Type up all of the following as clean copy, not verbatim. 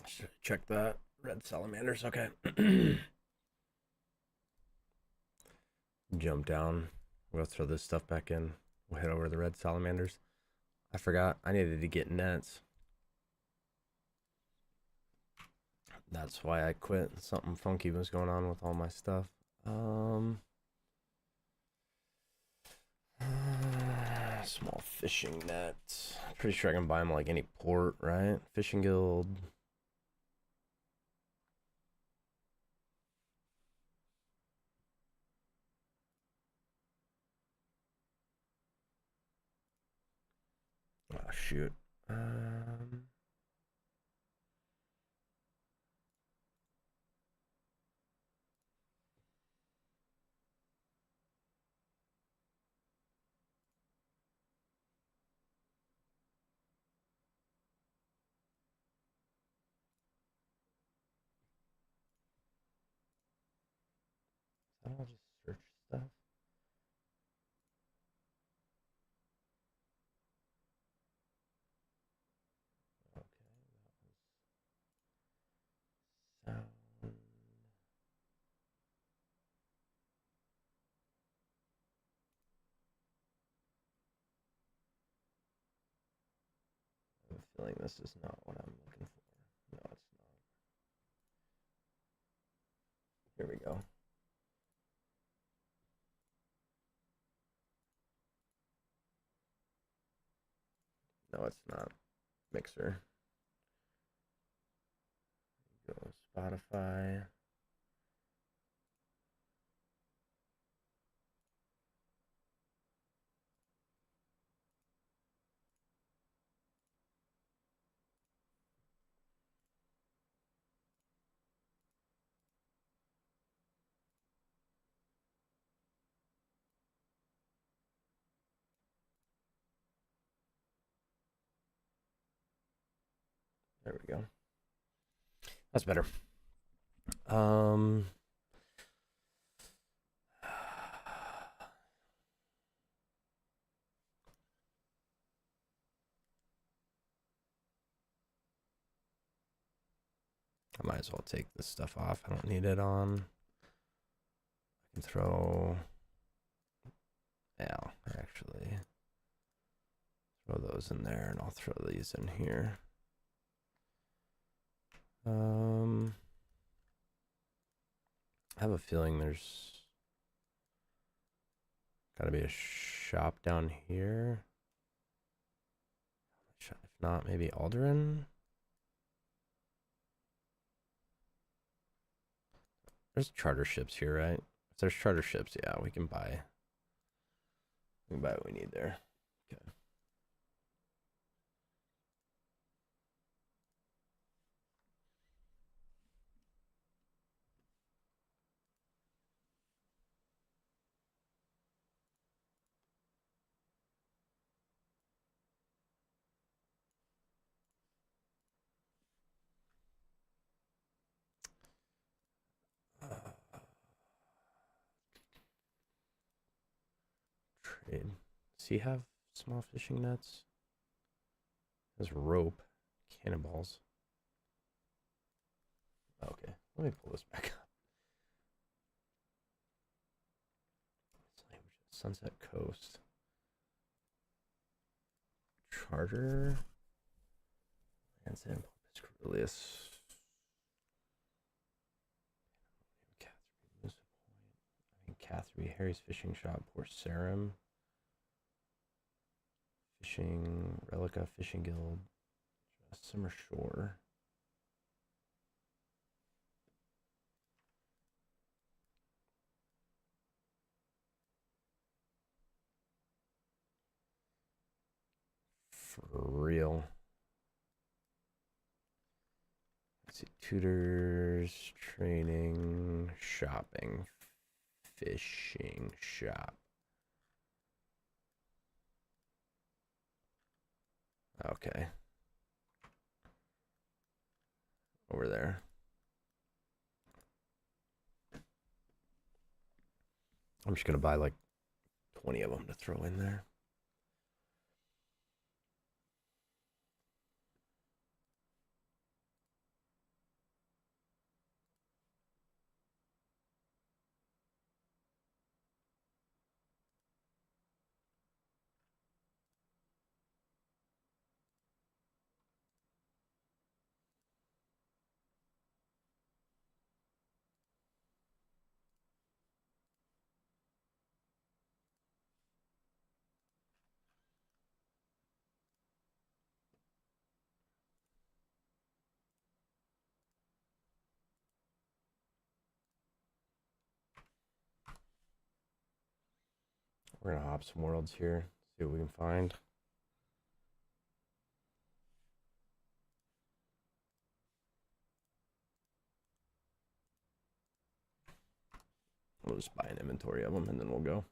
Should check that. Red salamanders. Okay. Jump down. We'll throw this stuff back in. We'll head over to the red salamanders. I forgot. I needed to get nets. That's why I quit. Something funky was going on with all my stuff. Small fishing net. Pretty sure I can buy them like any port, right? Fishing guild. Oh shoot. I'll just search stuff. Okay, that was sound. I have a feeling this is not what I'm looking for. No, it's not. Here we go. No, it's not. Mixer. Go Spotify. There we go. That's better. Um, I might as well take this stuff off. I don't need it on. I can throw. Yeah, actually, throw those in there, and I'll throw these in here. I have a feeling there's gotta be a shop down here. If not, maybe Alderan. There's charter ships here, right? If there's charter ships, yeah, we can buy. We can buy what we need there. Okay. Trade. Does he have small fishing nets? There's rope, cannonballs. Okay, let me pull this back up. Sunset Coast. Charter. Ransom, Cornelius. Catherine, Harry's Fishing Shop, Port Sarum. Fishing, Relica, Fishing Guild, Summer Shore. For real. Let's see, tutors, training, shopping, fishing shop. Okay. Over there. I'm just gonna buy like 20 of them to throw in there. We're gonna hop some worlds here, see what we can find. We'll just buy an inventory of them and then we'll go.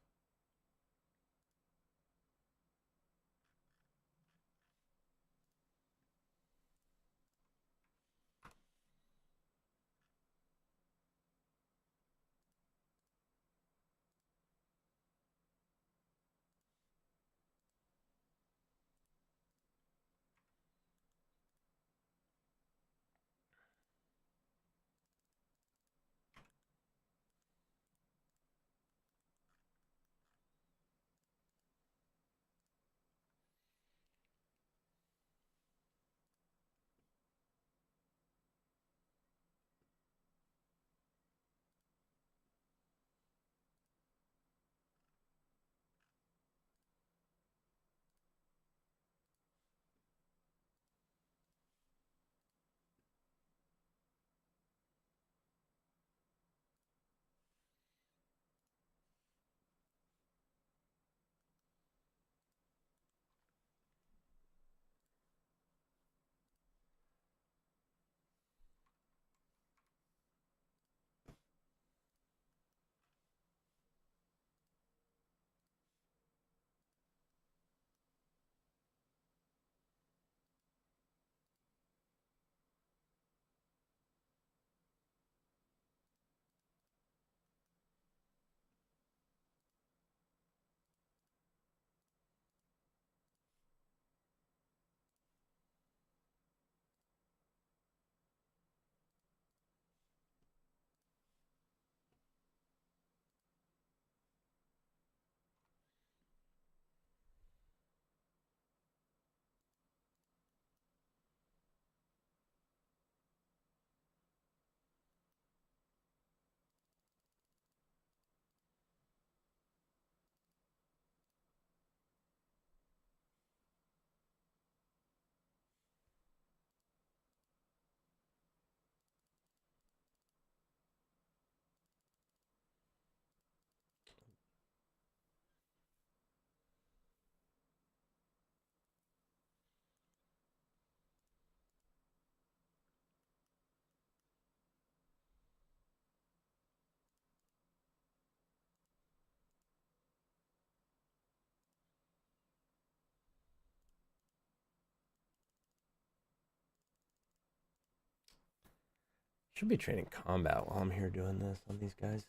Should be training combat while I'm here doing this on these guys.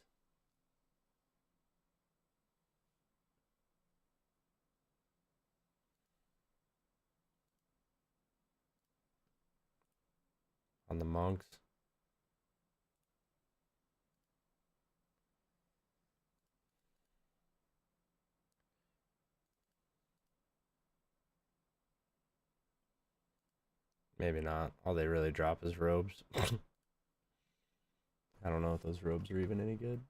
On the monks. Maybe not. All they really drop is robes. I don't know if those robes are even any good.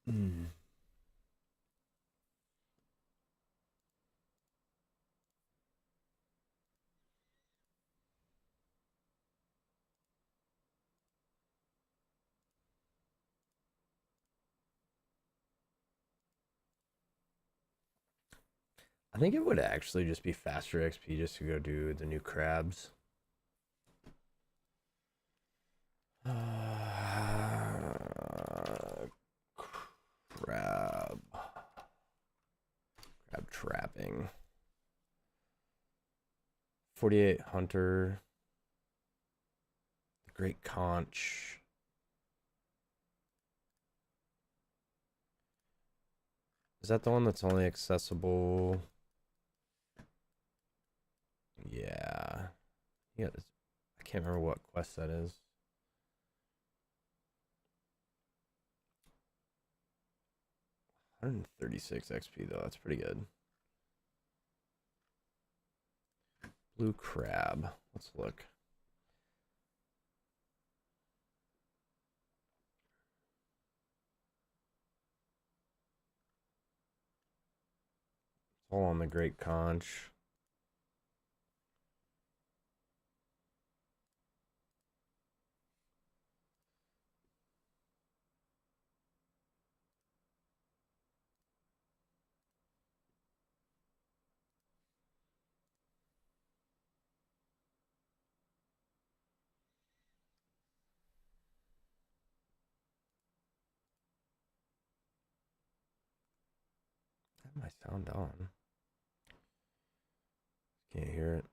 Mm. I think it would actually just be faster XP just to go do the new crabs. Crab. Crab trapping. 48 hunter. The great conch. Is that the one that's only accessible? Yeah. Yeah. I can't remember what quest that is. 136 XP though. That's pretty good. Blue crab. Let's look. It's all on the Great Conch. I have my sound on. Can't hear it.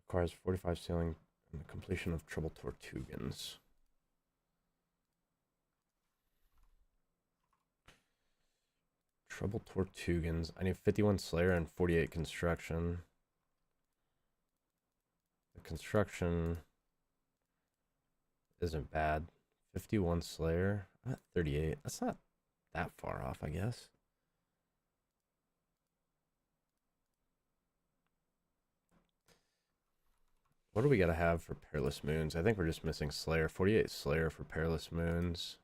Requires 45 sailing and the completion of Trouble Tortugans. Trouble Tortugans. I need 51 Slayer and 48 Construction. The Construction isn't bad. 51 Slayer. I'm at 38. That's not that far off, I guess. What do we gotta have for Perilous Moons? I think we're just missing Slayer. 48 Slayer for Perilous Moons.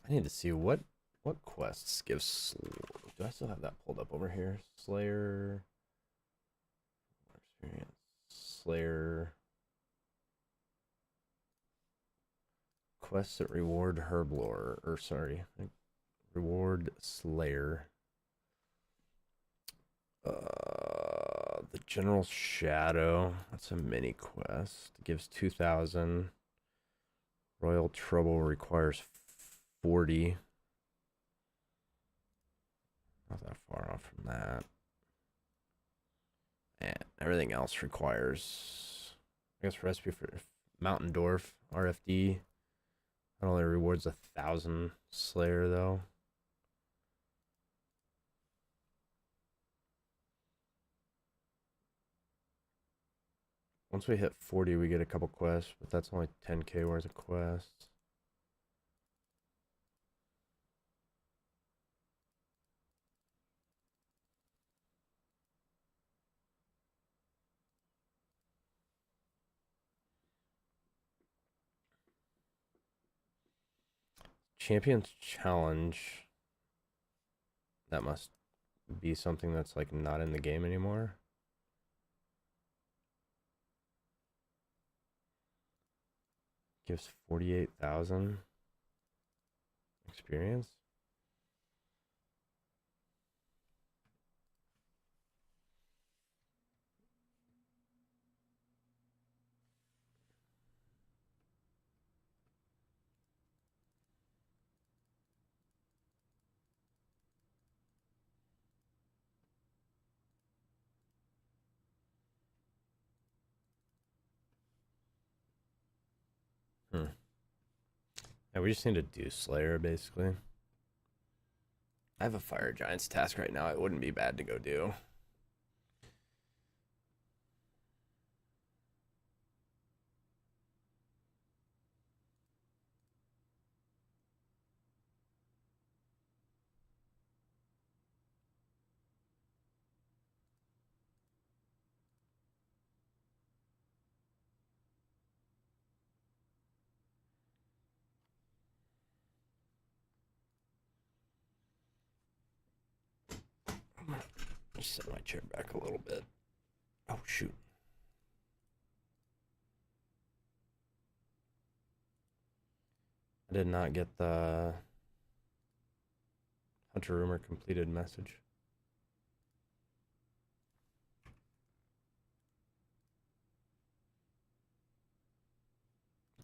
I need to see what quests give. Do I still have that pulled up over here? Slayer experience. Slayer quests that reward Herblore, or sorry, reward Slayer. The General Shadow. That's a mini quest. It gives 2,000. Royal Trouble requires 40. Not that far off from that. And everything else requires, I guess, recipe for Mountain Dwarf RFD. That only rewards 1,000 Slayer though. Once we hit 40, we get a couple quests, but that's only 10k worth of quests. Champions Challenge. That must be something that's like not in the game anymore. Gives 48,000 experience. Yeah, we just need to do Slayer basically. I have a Fire Giants task right now. It wouldn't be bad to go do. Just set my chair back a little bit. Oh, shoot. I did not get the Hunter Rumor completed message.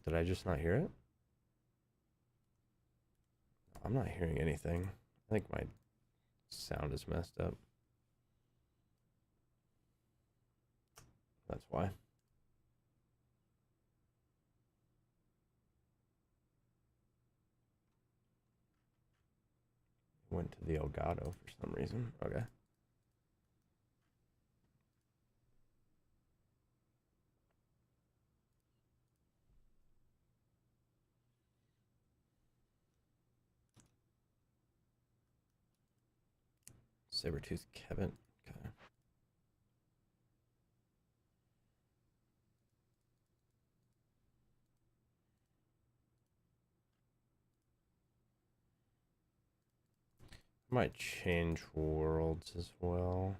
Did I just not hear it? I'm not hearing anything. I think my sound is messed up. That's why. Went to the Elgato for some reason. Okay. Sabertooth Kevin. Okay. Might change worlds as well.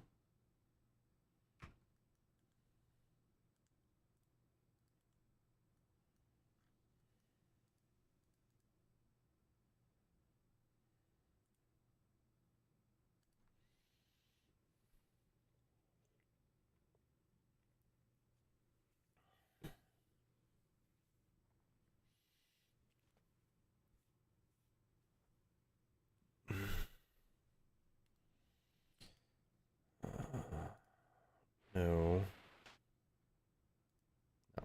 No. No.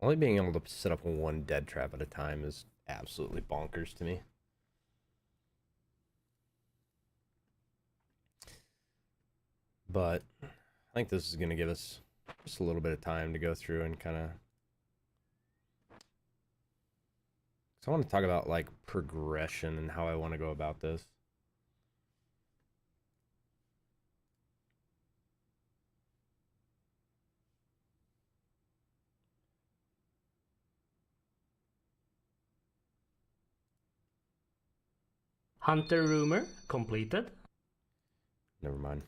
Only being able to set up one dead trap at a time is absolutely bonkers to me. But I think this is going to give us just a little bit of time to go through and kind of. So I want to talk about like progression and how I want to go about this. Hunter rumor completed. Never mind.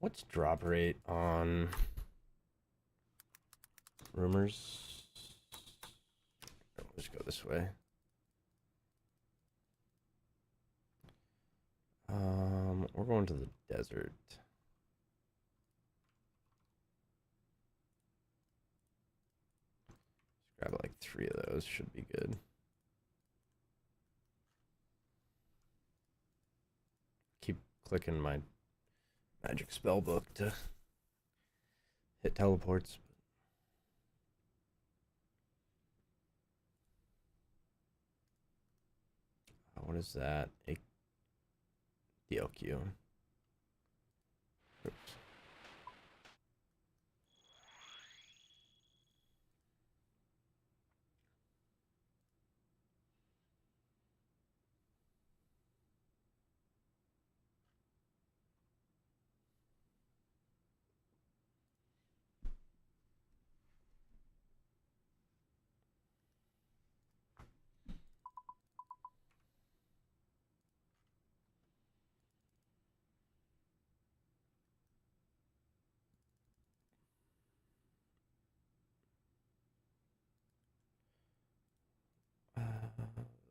What's drop rate on rumors? Let's go this way. We're going to the desert. Let's grab like 3 of those. Should be good. Keep clicking my magic spell book to hit teleports. What is that? A DLQ. Oops.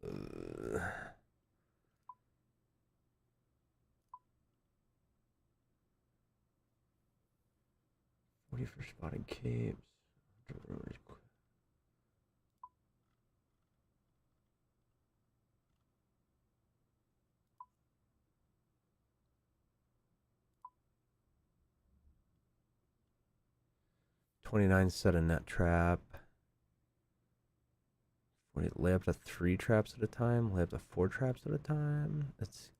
Uh, 40 for spotted capes. 29 set a net trap. 40, lay up to 3 traps at a time. Lay up to 4 traps at a time. That's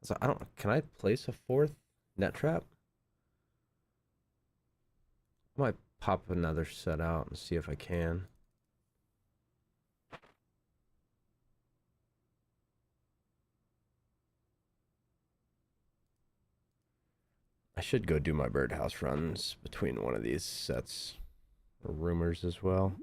So I don't. Can I place a fourth net trap? I might pop another set out and see if I can. I should go do my birdhouse runs between one of these sets or rumors as well.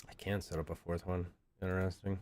I can set up a fourth one. Interesting.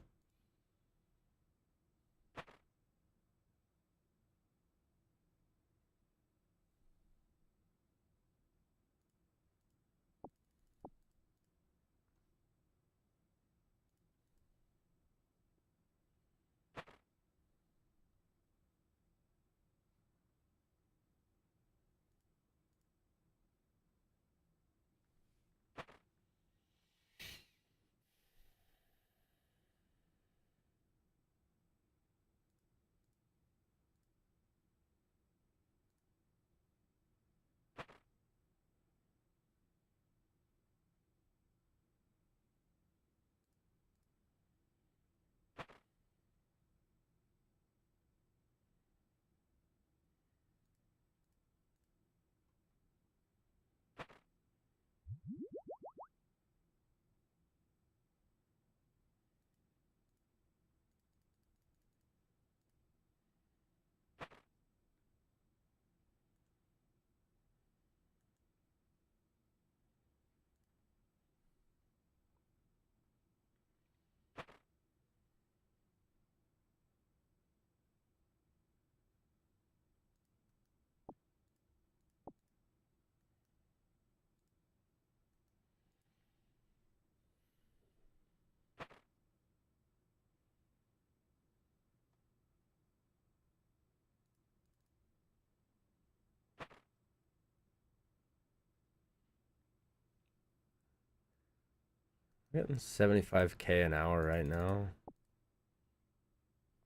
I'm getting 75K an hour right now.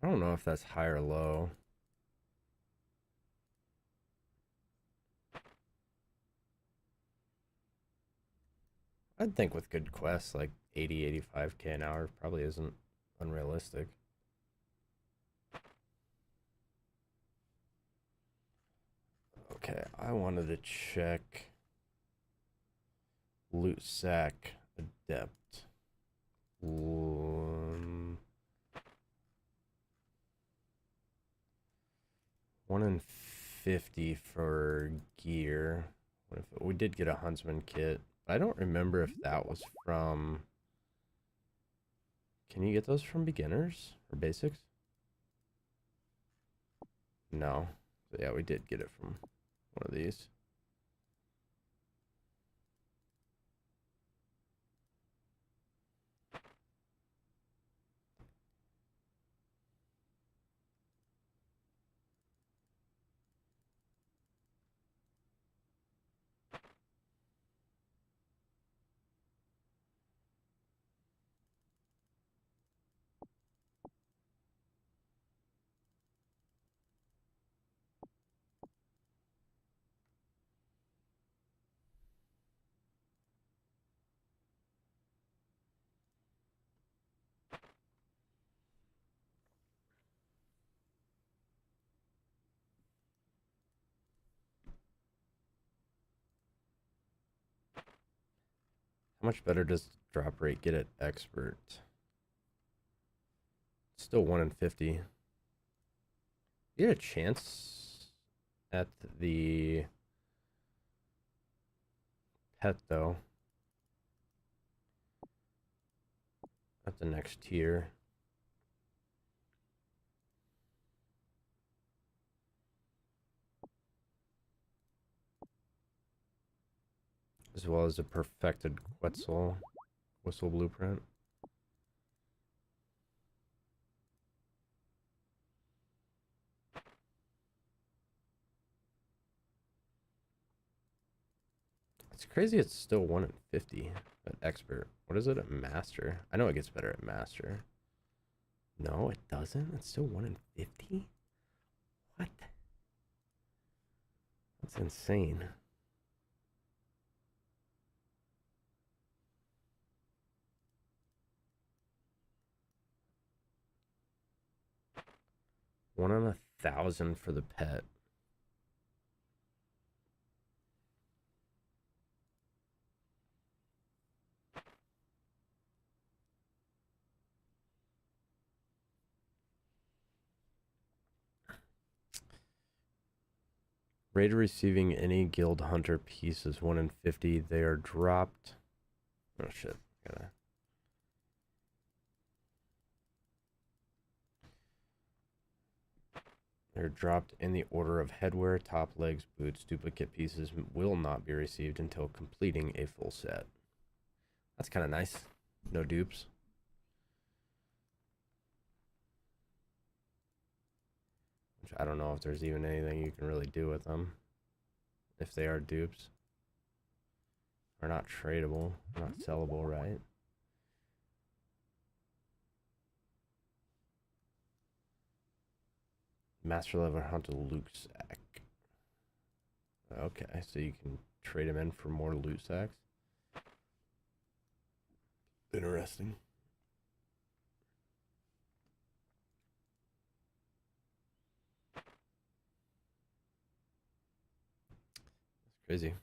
I don't know if that's high or low. I'd think with good quests, like 80, 85K an hour probably isn't unrealistic. Okay, I wanted to check loot sack adept. 1 in 50 for gear. What if we did get a huntsman kit? I don't remember if that was from. Can you get those from beginners or basics? No. But yeah, we did get it from one of these. How much better does drop rate get at expert? Still 1 in 50. You get a chance at the pet though. At the next tier. As well as a perfected Quetzal whistle blueprint. It's crazy it's still 1 in 50 at expert. What is it at master? I know it gets better at master. No, it doesn't. It's still 1 in 50? What? That's insane. One in 1,000 for the pet. Rate of receiving any guild hunter piece is 1 in 50. They are dropped. Oh shit. Gotta. They're dropped in the order of headwear, top legs, boots. Duplicate pieces will not be received until completing a full set. That's kind of nice. No dupes. Which I don't know if there's even anything you can really do with them. If they are dupes. Are not tradable. Not sellable, right? Master level hunter loot sack. Okay, so you can trade him in for more loot sacks. Interesting. That's crazy.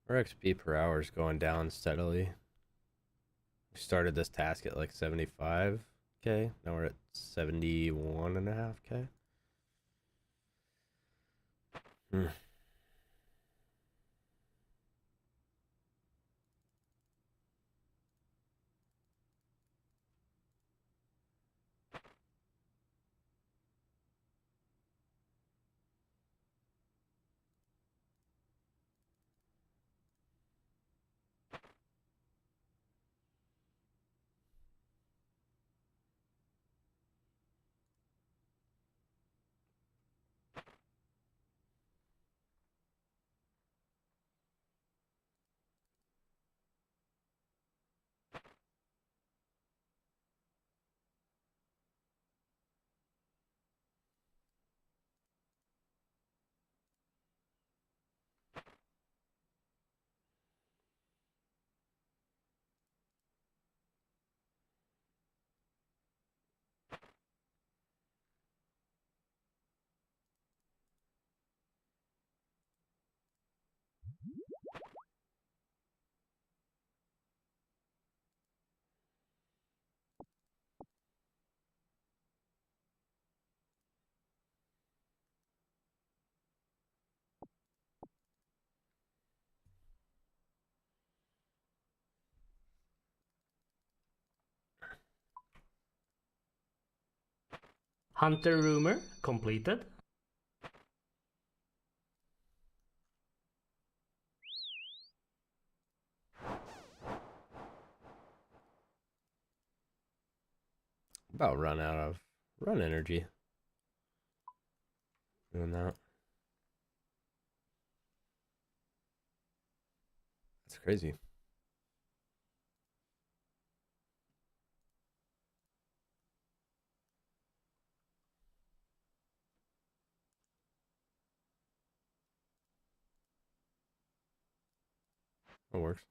Our XP per hour is going down steadily. We started this task at like 75k. Now we're at 71.5k. Hmm. Hunter rumor completed. About run out of run energy. Doing that. That's crazy. That works.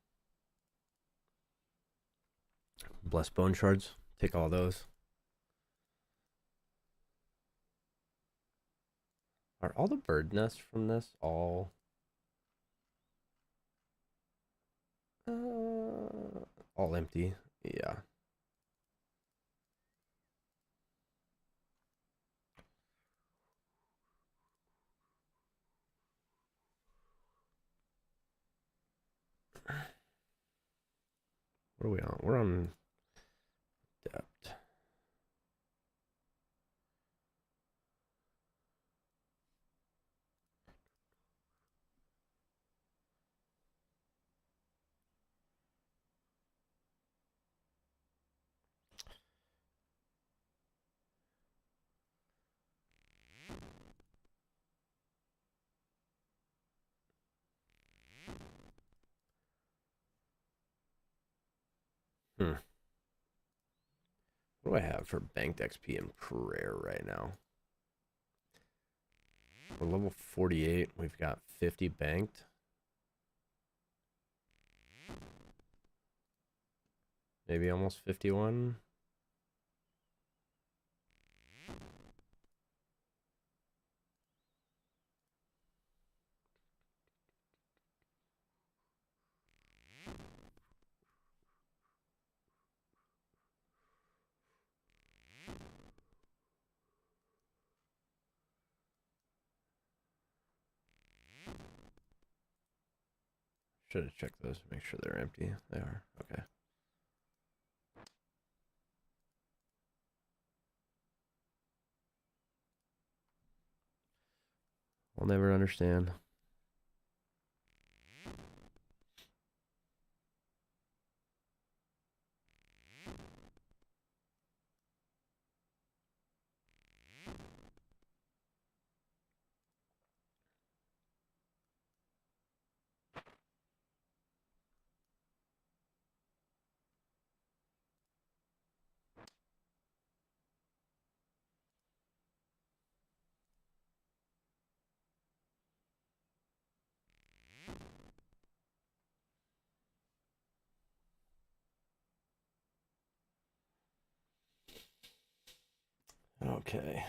Bless bone shards. Take all those. Are all the bird nests from this all empty? Yeah. What are we on? We're on depth. Hmm. What do I have for banked XP and prayer right now? We're level 48. We've got 50 banked. Maybe almost 51. Should have checked those to make sure they're empty. They are. Okay. I'll never understand. Okay.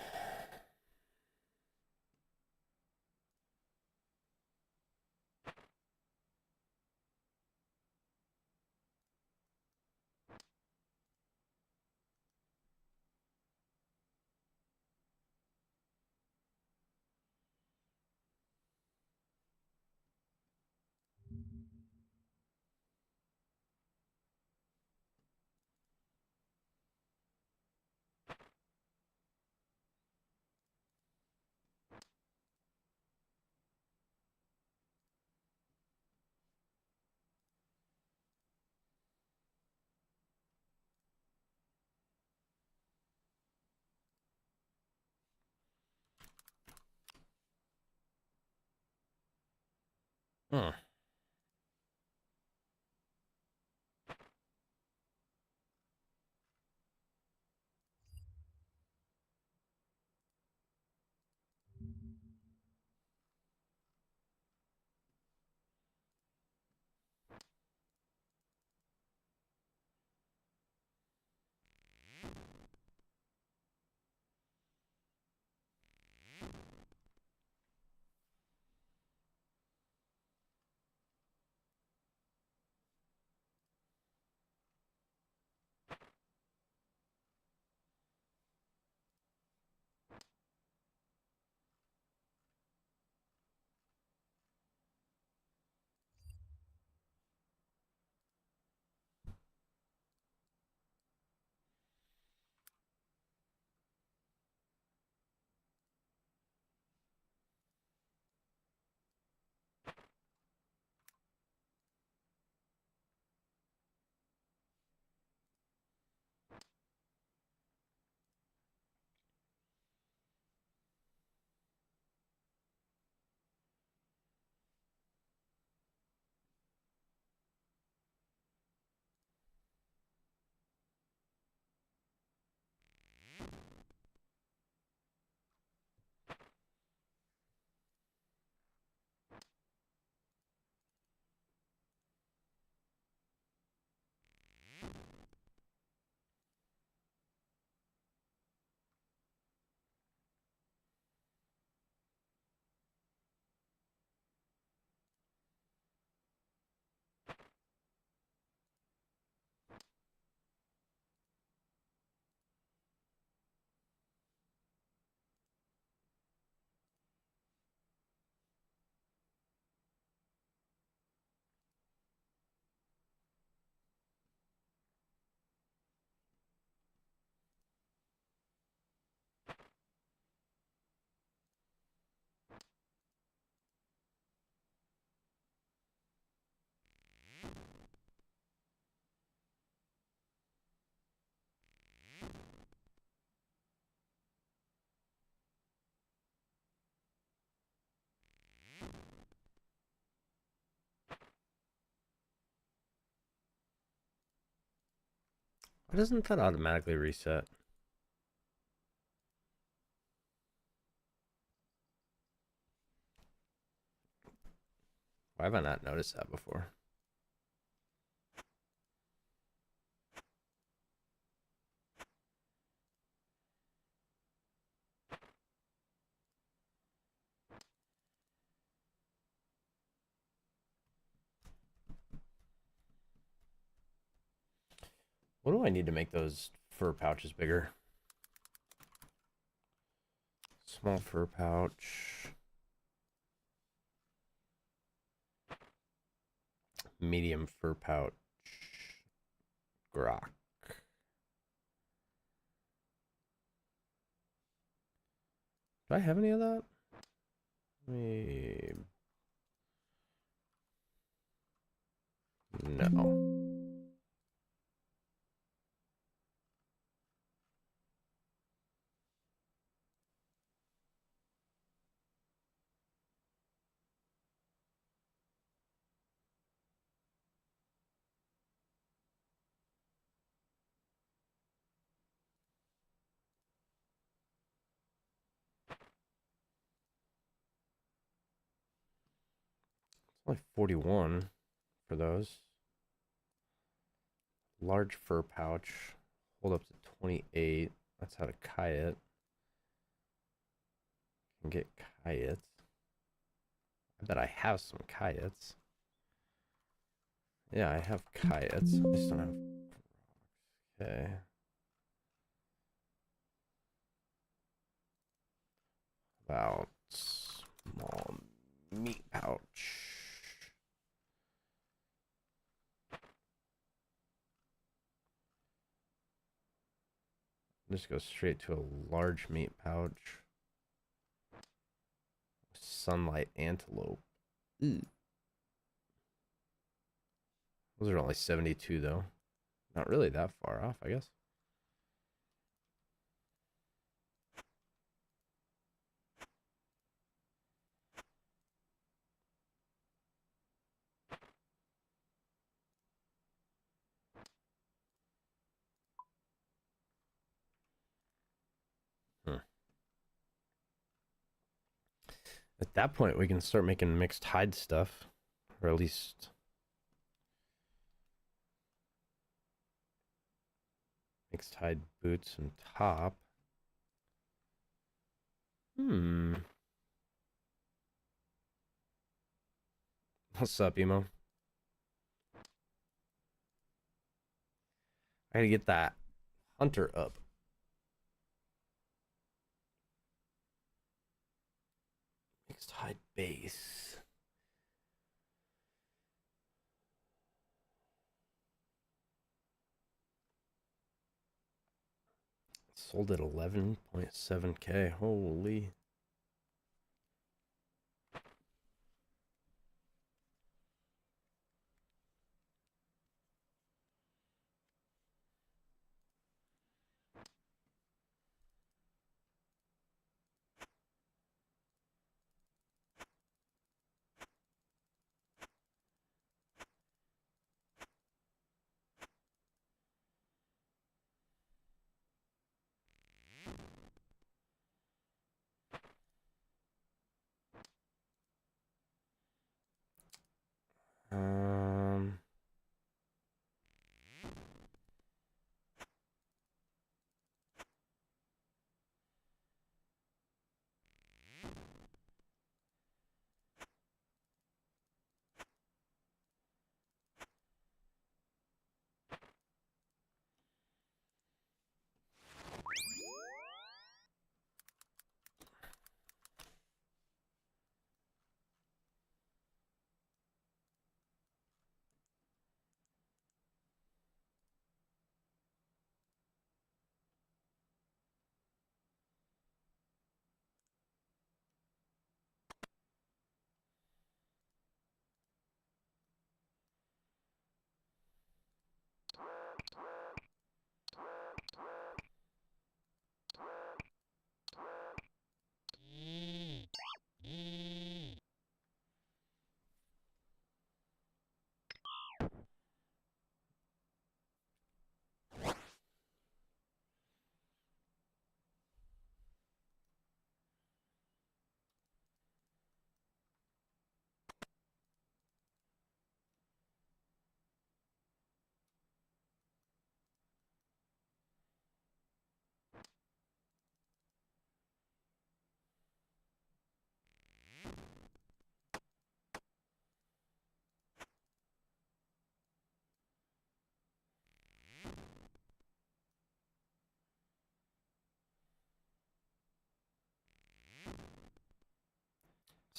Huh. Why doesn't that automatically reset? Why have I not noticed that before? What do I need to make those fur pouches bigger? Small fur pouch. Medium fur pouch. Grok. Do I have any of that? Maybe. No. Only 41 for those. Large fur pouch. Hold up to 28. That's how to kite. Can get kites. I bet I have some kites. Yeah, I have kites. I just don't have. Okay. About small meat pouch. Just go straight to a large meat pouch. Sunlight antelope. Ooh. Those are only 72 though. Not really that far off, I guess. Hmm. At that point, we can start making mixed hide stuff, or at least mixed hide boots and top. Hmm. What's up, emo? I gotta get that hunter up. Mixed hide base. Sold at 11.7K. Holy.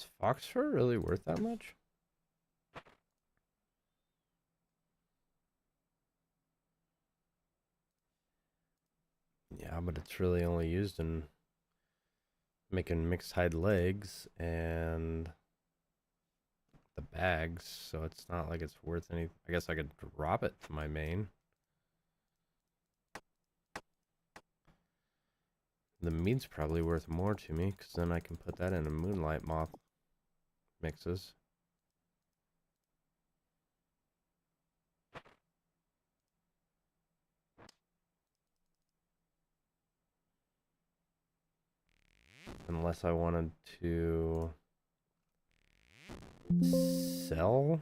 Is fox fur really worth that much? Yeah, but it's really only used in making mixed hide legs and the bags, so it's not like it's worth any. I guess I could drop it to my main. The meat's probably worth more to me because then I can put that in a moonlight moth mixes. Unless I wanted to sell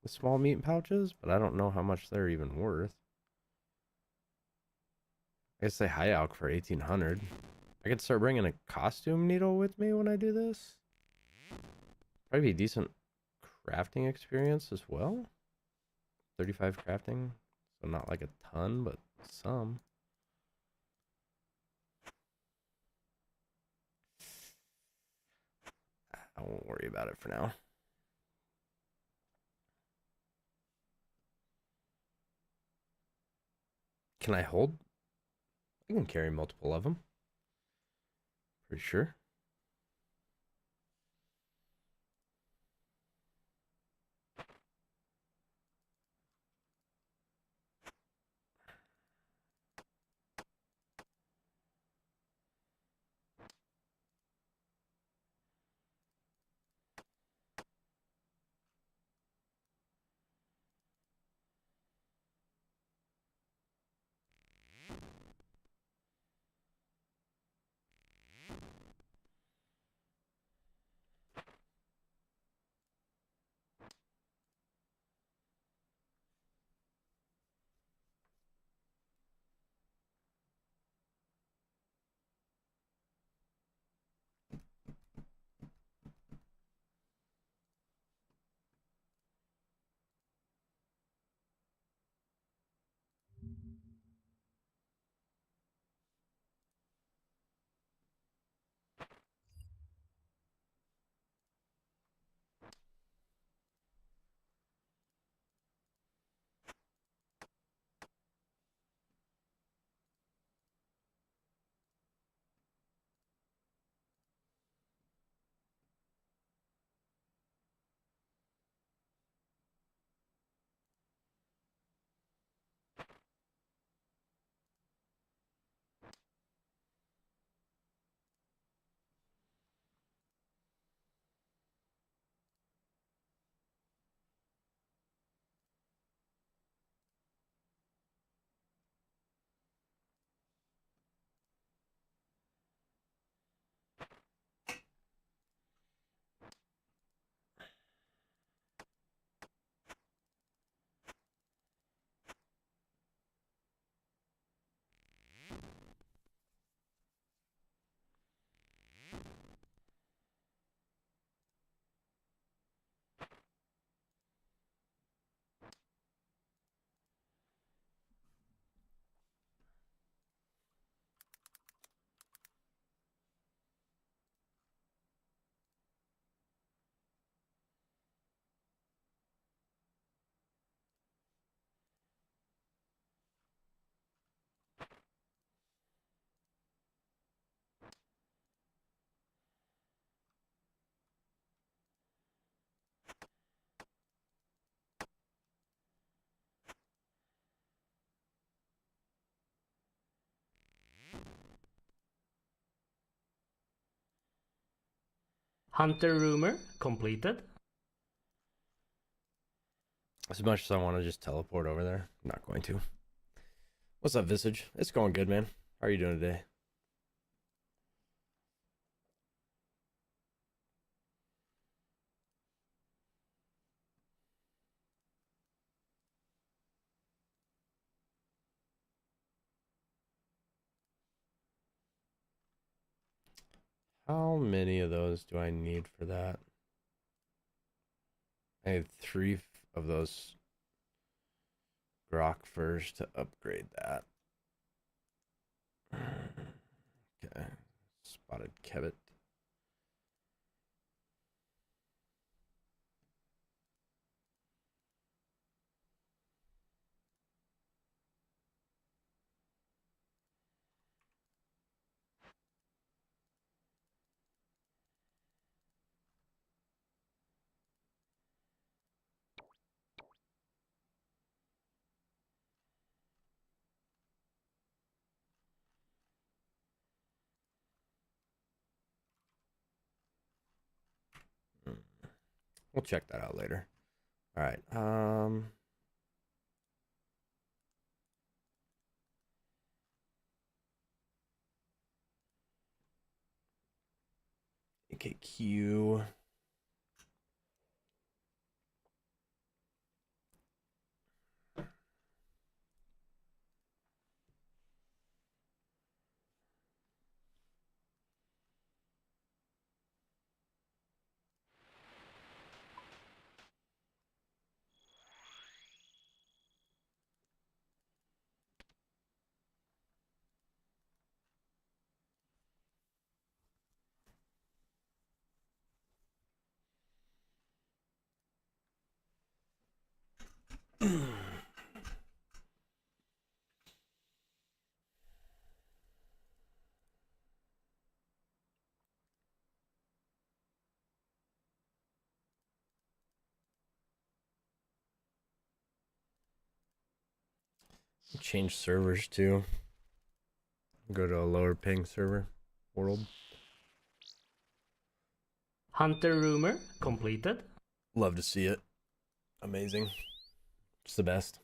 the small meat pouches, but I don't know how much they're even worth. I guess they high out for 1800. I could start bringing a costume needle with me when I do this. Probably be decent crafting experience as well. 35 crafting, so not like a ton, but some. I won't worry about it for now. Can I hold? I can carry multiple of them. Pretty sure. Hunter rumor completed. As much as I want to just teleport over there, I'm not going to. What's up, Visage? It's going good, man. How are you doing today? How many of those do I need for that? I need 3 of those grok furs to upgrade that. Okay. Spotted kebbit. We'll check that out later. All right. AKQ. Change servers too. Go to a lower ping server world. Hunter rumor completed. Love to see it. Amazing. It's the best.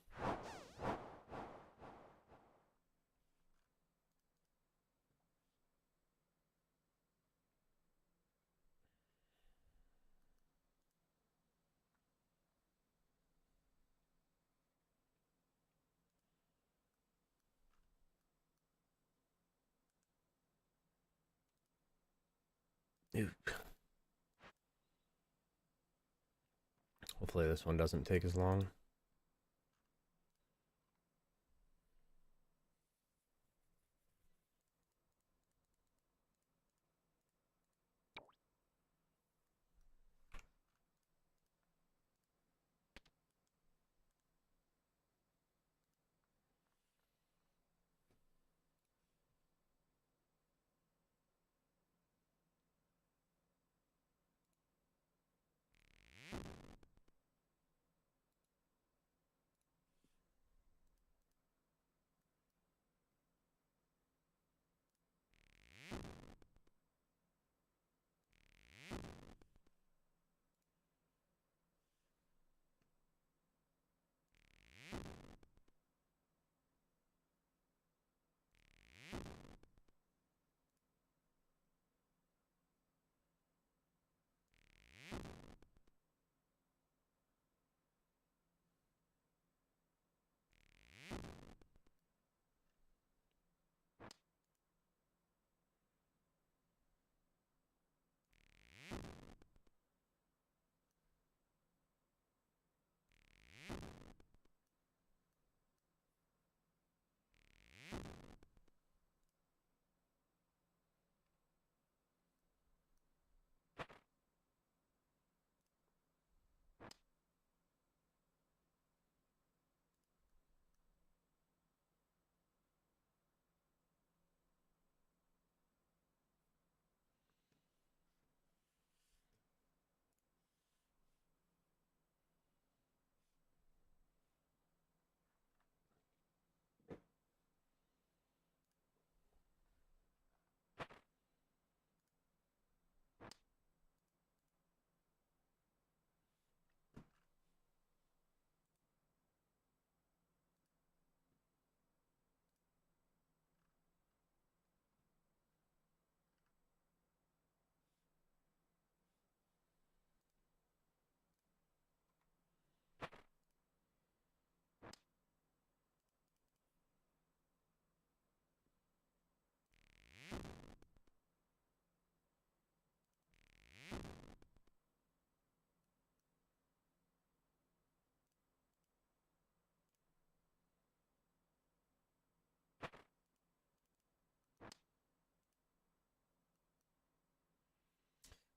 Hopefully this one doesn't take as long.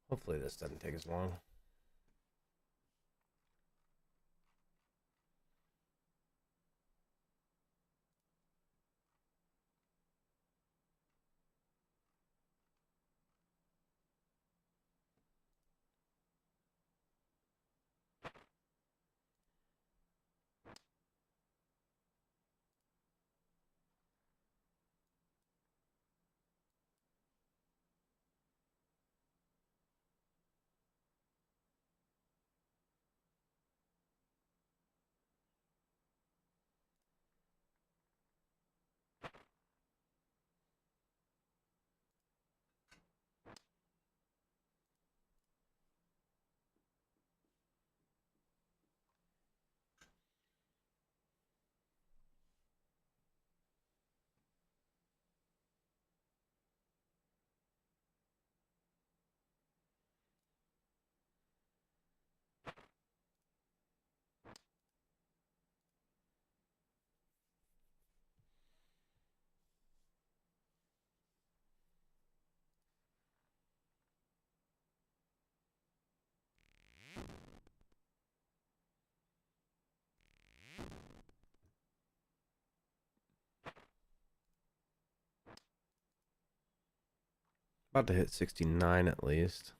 Hopefully this doesn't take as long. About to hit 69 at least.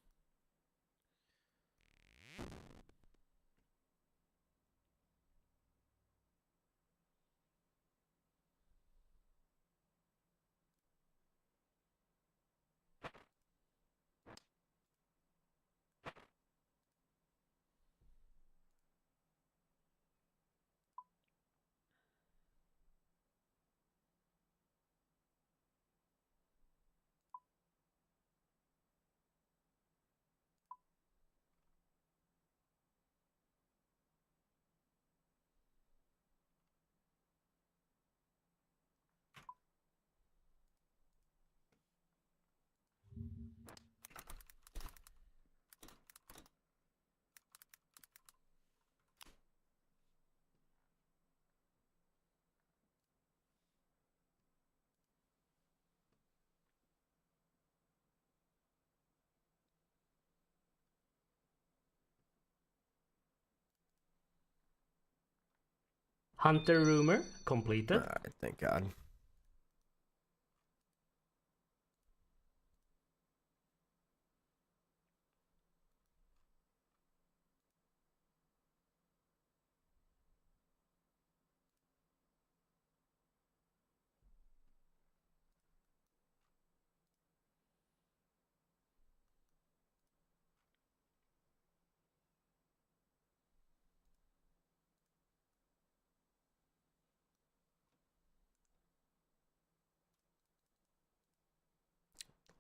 Hunter rumor completed. Alright, thank God.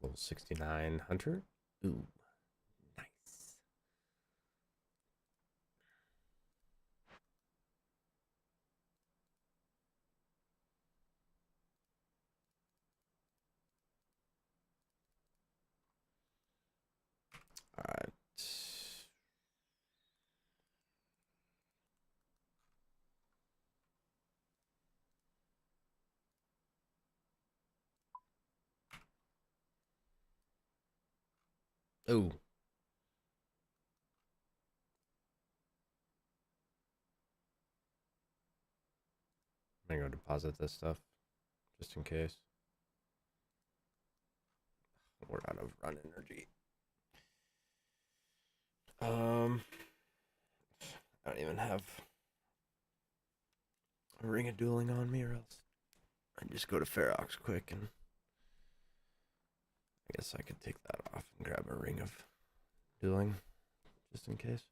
Level 69 Hunter. Ooh, nice. Alright. Ooh. I'm gonna go deposit this stuff just in case. We're out of run energy. I don't even have a ring of dueling on me, or else I just go to Ferox quick, and I guess I could take that off and grab a ring of dueling just in case.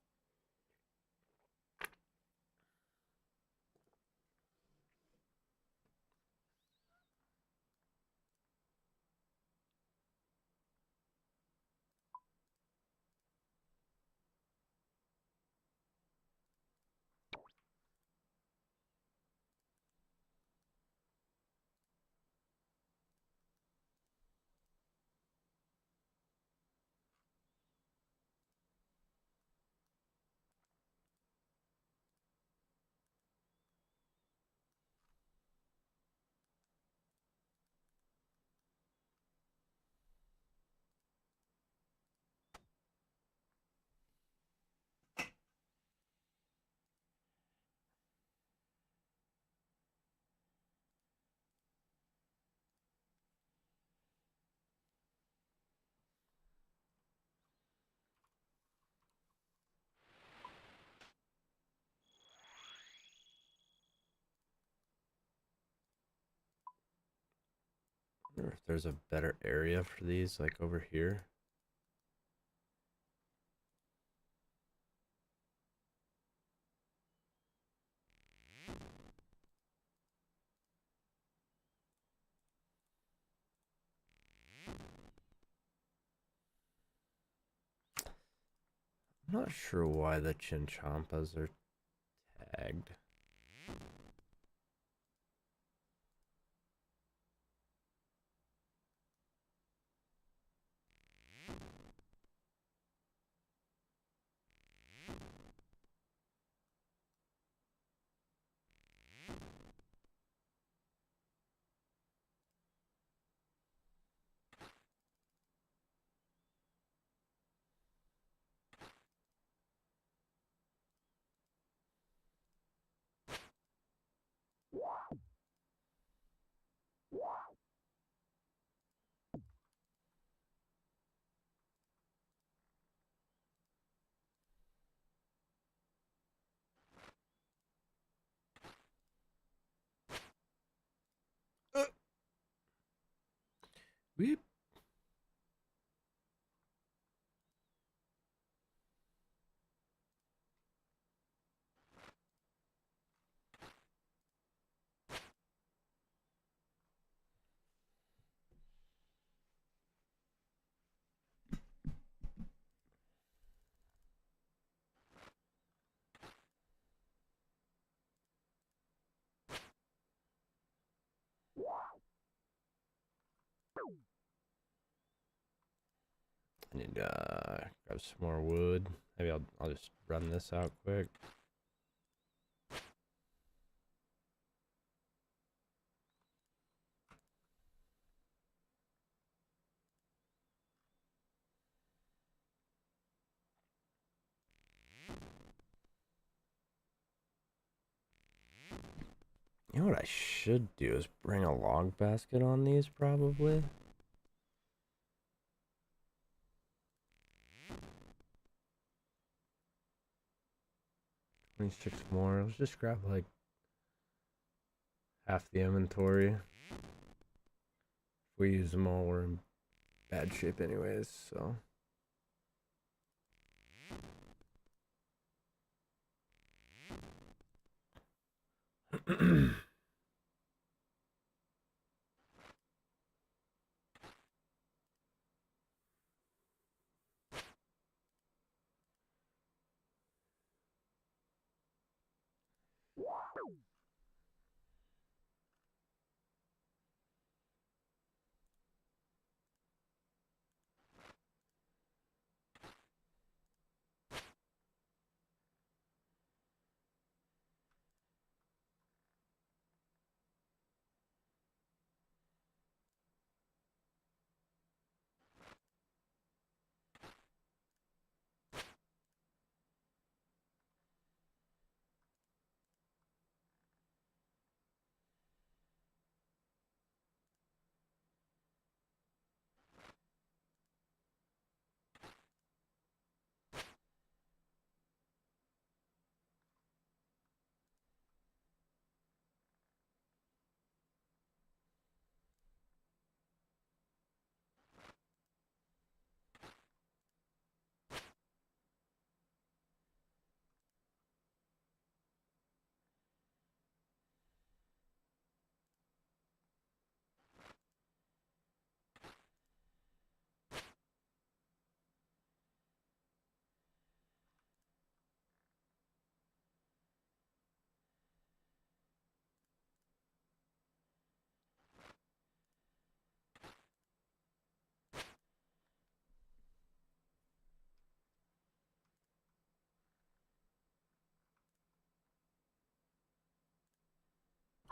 I wonder if there's a better area for these, like over here. I'm not sure why the Chinchampas are tagged. I need to grab some more wood. Maybe I'll just run this out quick. You know what I should do is bring a log basket on these, probably. $26 more. Let's just grab like half the inventory. If we use them all, we're in bad shape anyways, so.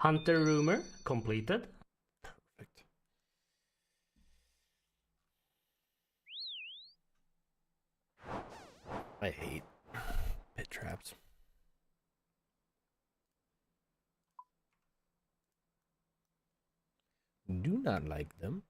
Hunter rumor completed. Perfect. I hate pit traps. Do not like them.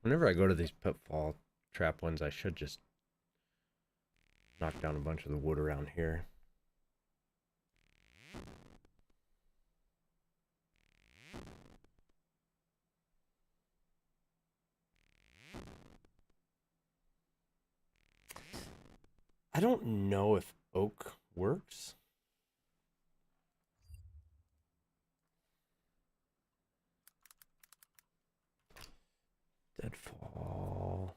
Whenever I go to these pitfall trap ones, I should just knock down a bunch of the wood around here. I don't know if oak works. Deadfall.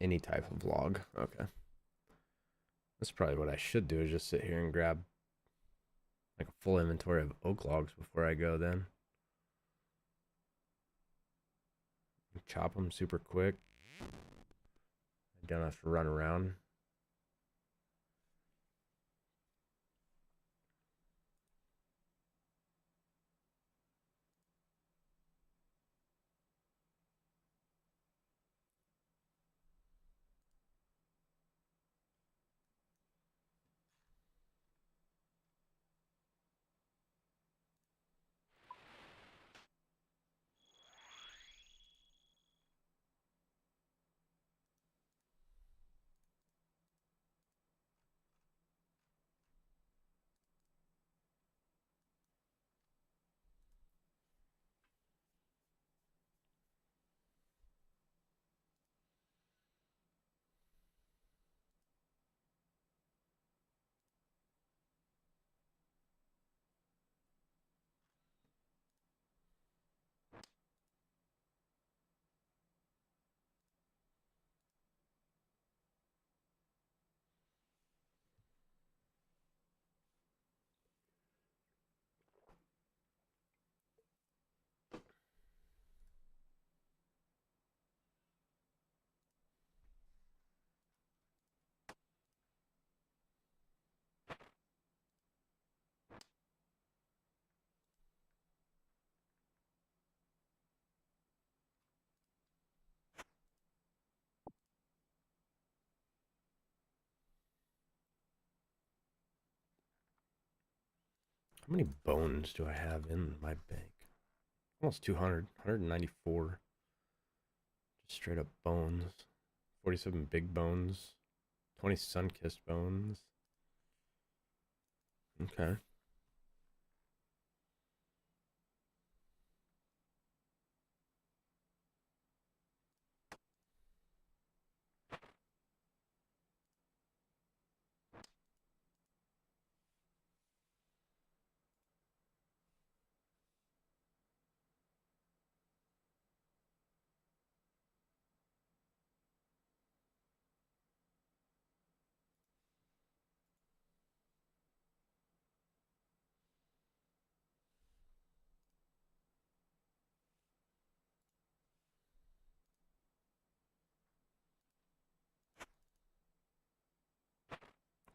Any type of log. Okay. That's probably what I should do, is just sit here and grab like a full inventory of oak logs before I go then. Chop them super quick. I don't have to run around. How many bones do I have in my bank? Almost 200, 194. Just straight up bones. 47 big bones. 20 sun-kissed bones. Okay.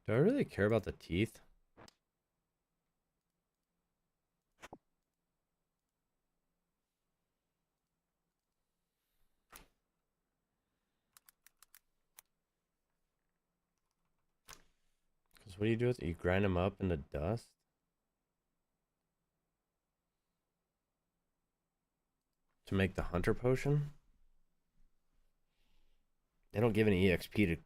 Do I really care about the teeth? Because what do you do with it? You grind them up into dust? To make the hunter potion? They don't give any EXP to...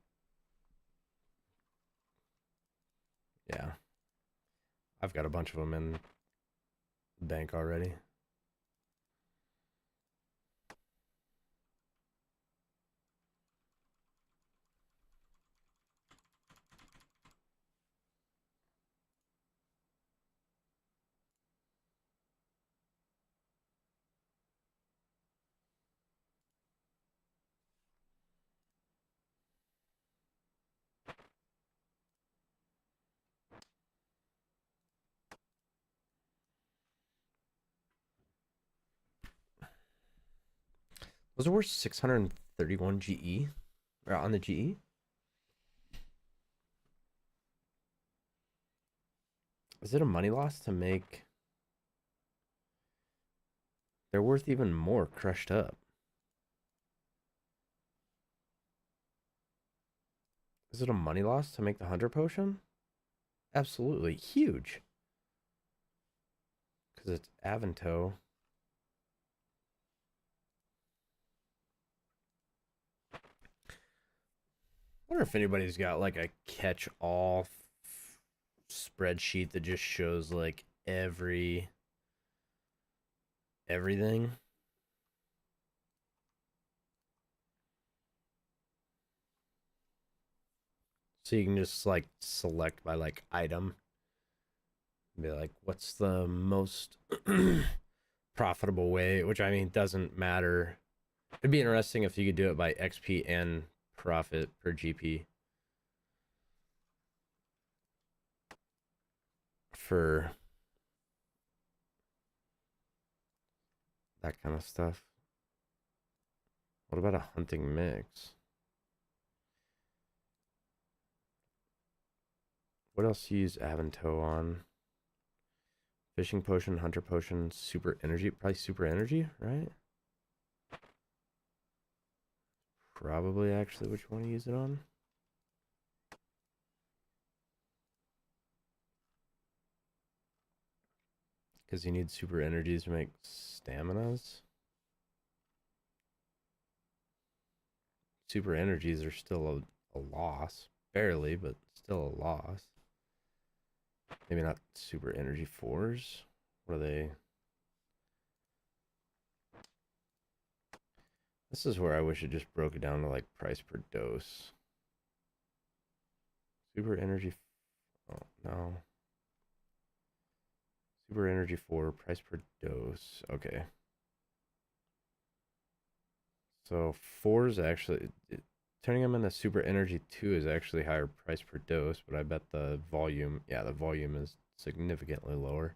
Yeah. I've got a bunch of them in the bank already. Those are worth 631 GE? Or on the GE? Is it a money loss to make... They're worth even more crushed up. Is it a money loss to make the hunter potion? Absolutely. Huge. Because it's Avanto. I wonder if anybody's got like a catch-all spreadsheet that just shows like everything. So you can just like select by like item. Be like, what's the most profitable way? Which I mean doesn't matter. It'd be interesting if you could do it by XP and profit per GP for that kind of stuff. What about a hunting mix? What else do you use Avanto on? Fishing potion, hunter potion, super energy. Probably super energy, right? Probably actually which one to use it on. Because you need super energies to make staminas. Super energies are still a loss. Barely, but still a loss. Maybe not super energy fours. What are they? This is where I wish it just broke it down to like price per dose. Super energy. Oh, no. Super energy 4, price per dose. Okay. So 4 is actually. Turning them into super energy 2 is actually higher price per dose, but I bet the volume. Yeah, the volume is significantly lower.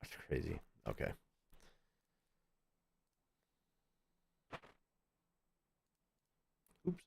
That's crazy. Okay. Oops.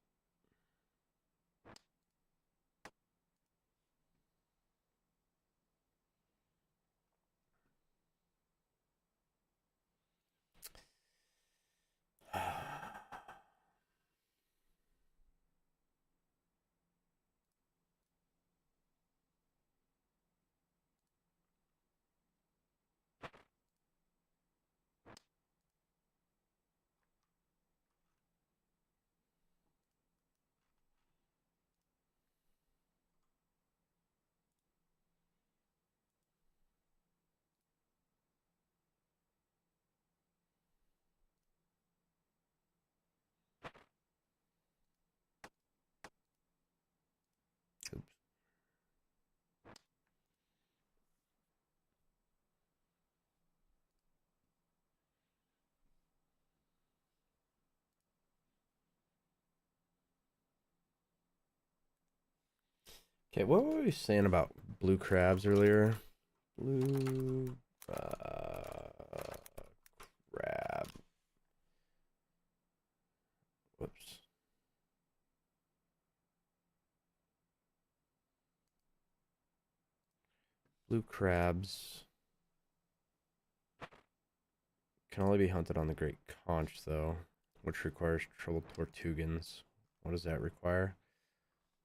Okay, what were we saying about blue crabs earlier? Blue crab. Whoops. Blue crabs can only be hunted on the Great Conch, though, which requires troubled Tortugans. What does that require?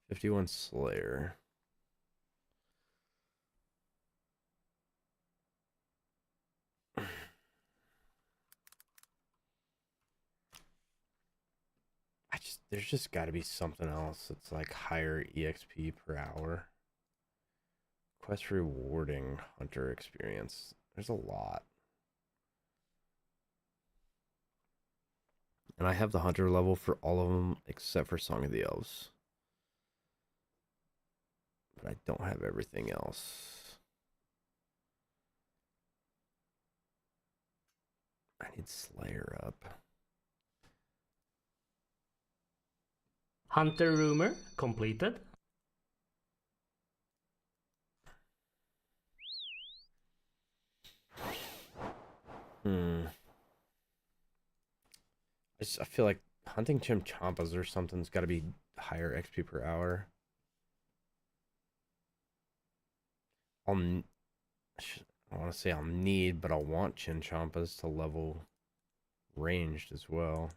51 Slayer. There's just got to be something else that's like higher EXP per hour. Quest rewarding hunter experience. There's a lot. And I have the hunter level for all of them except for Song of the Elves. But I don't have everything else. I need Slayer up. Hunter rumor completed. I feel like hunting chimchampas or something's got to be higher XP per hour. I'll I want to say I'll need, but I'll want chinchompas to level ranged as well.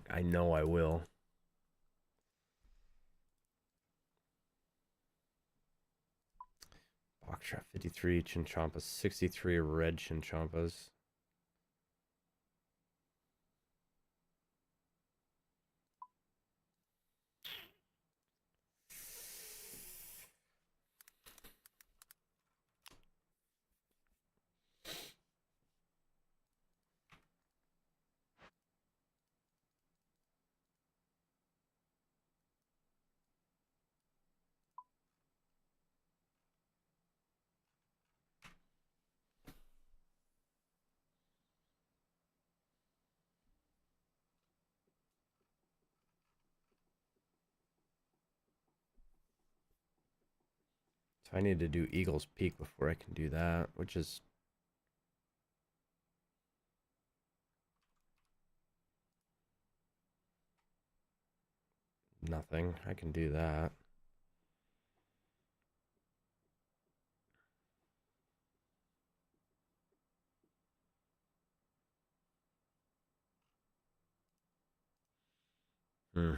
I know I will. Boxtrap 53 chinchompas, 63 red chinchompas. So I need to do Eagle's Peak before I can do that, which is nothing. I can do that. Hmm.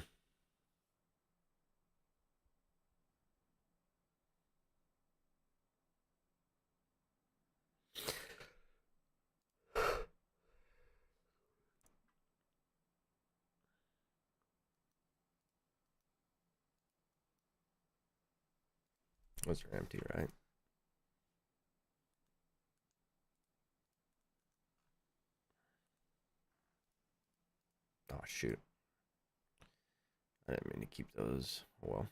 Those are empty, right? Oh, shoot. I didn't mean to keep those. Oh, well.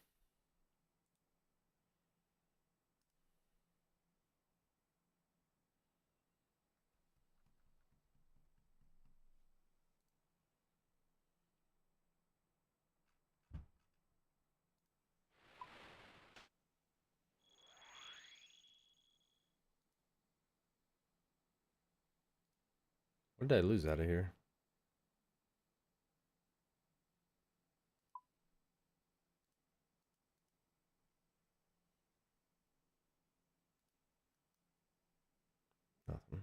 What did I lose out of here? Nothing.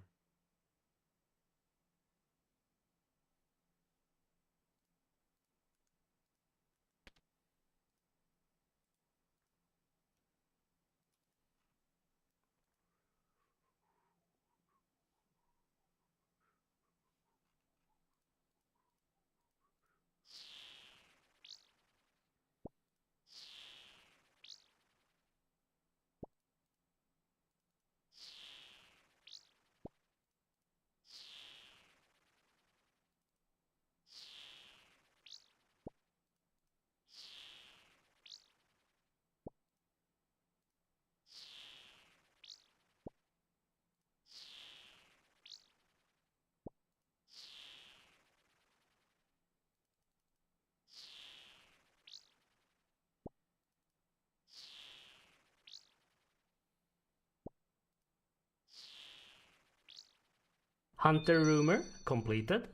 Hunter rumor completed.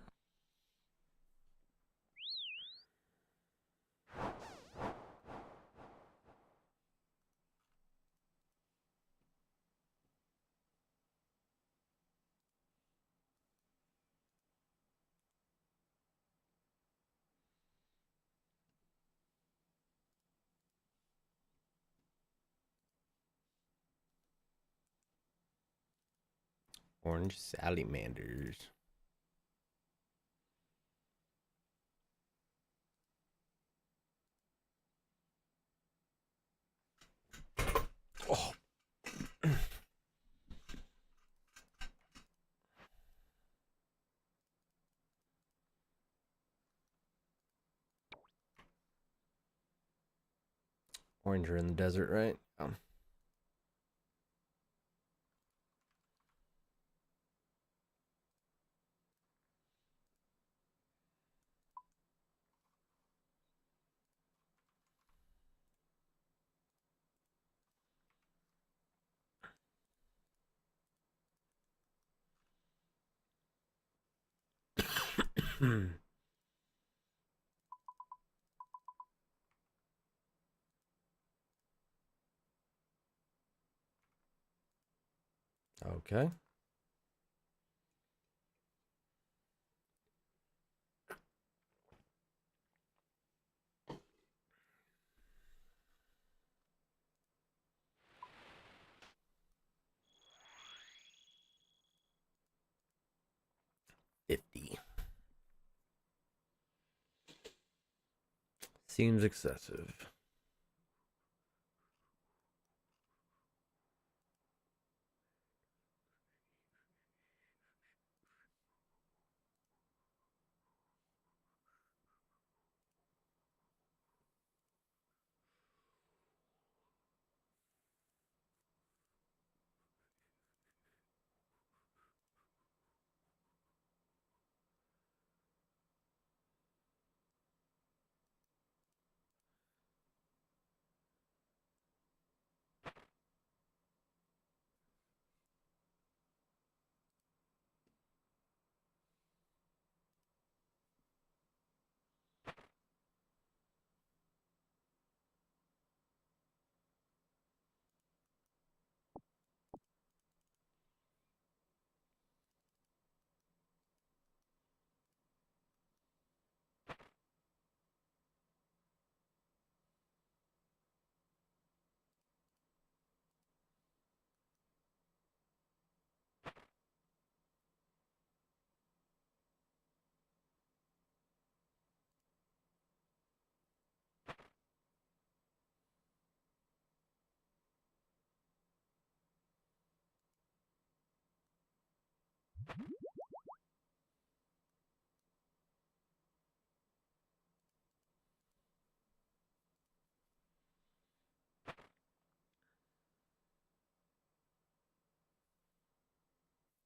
Orange salamanders. Oh. Orange are in the desert, right? Okay. $50. Seems excessive.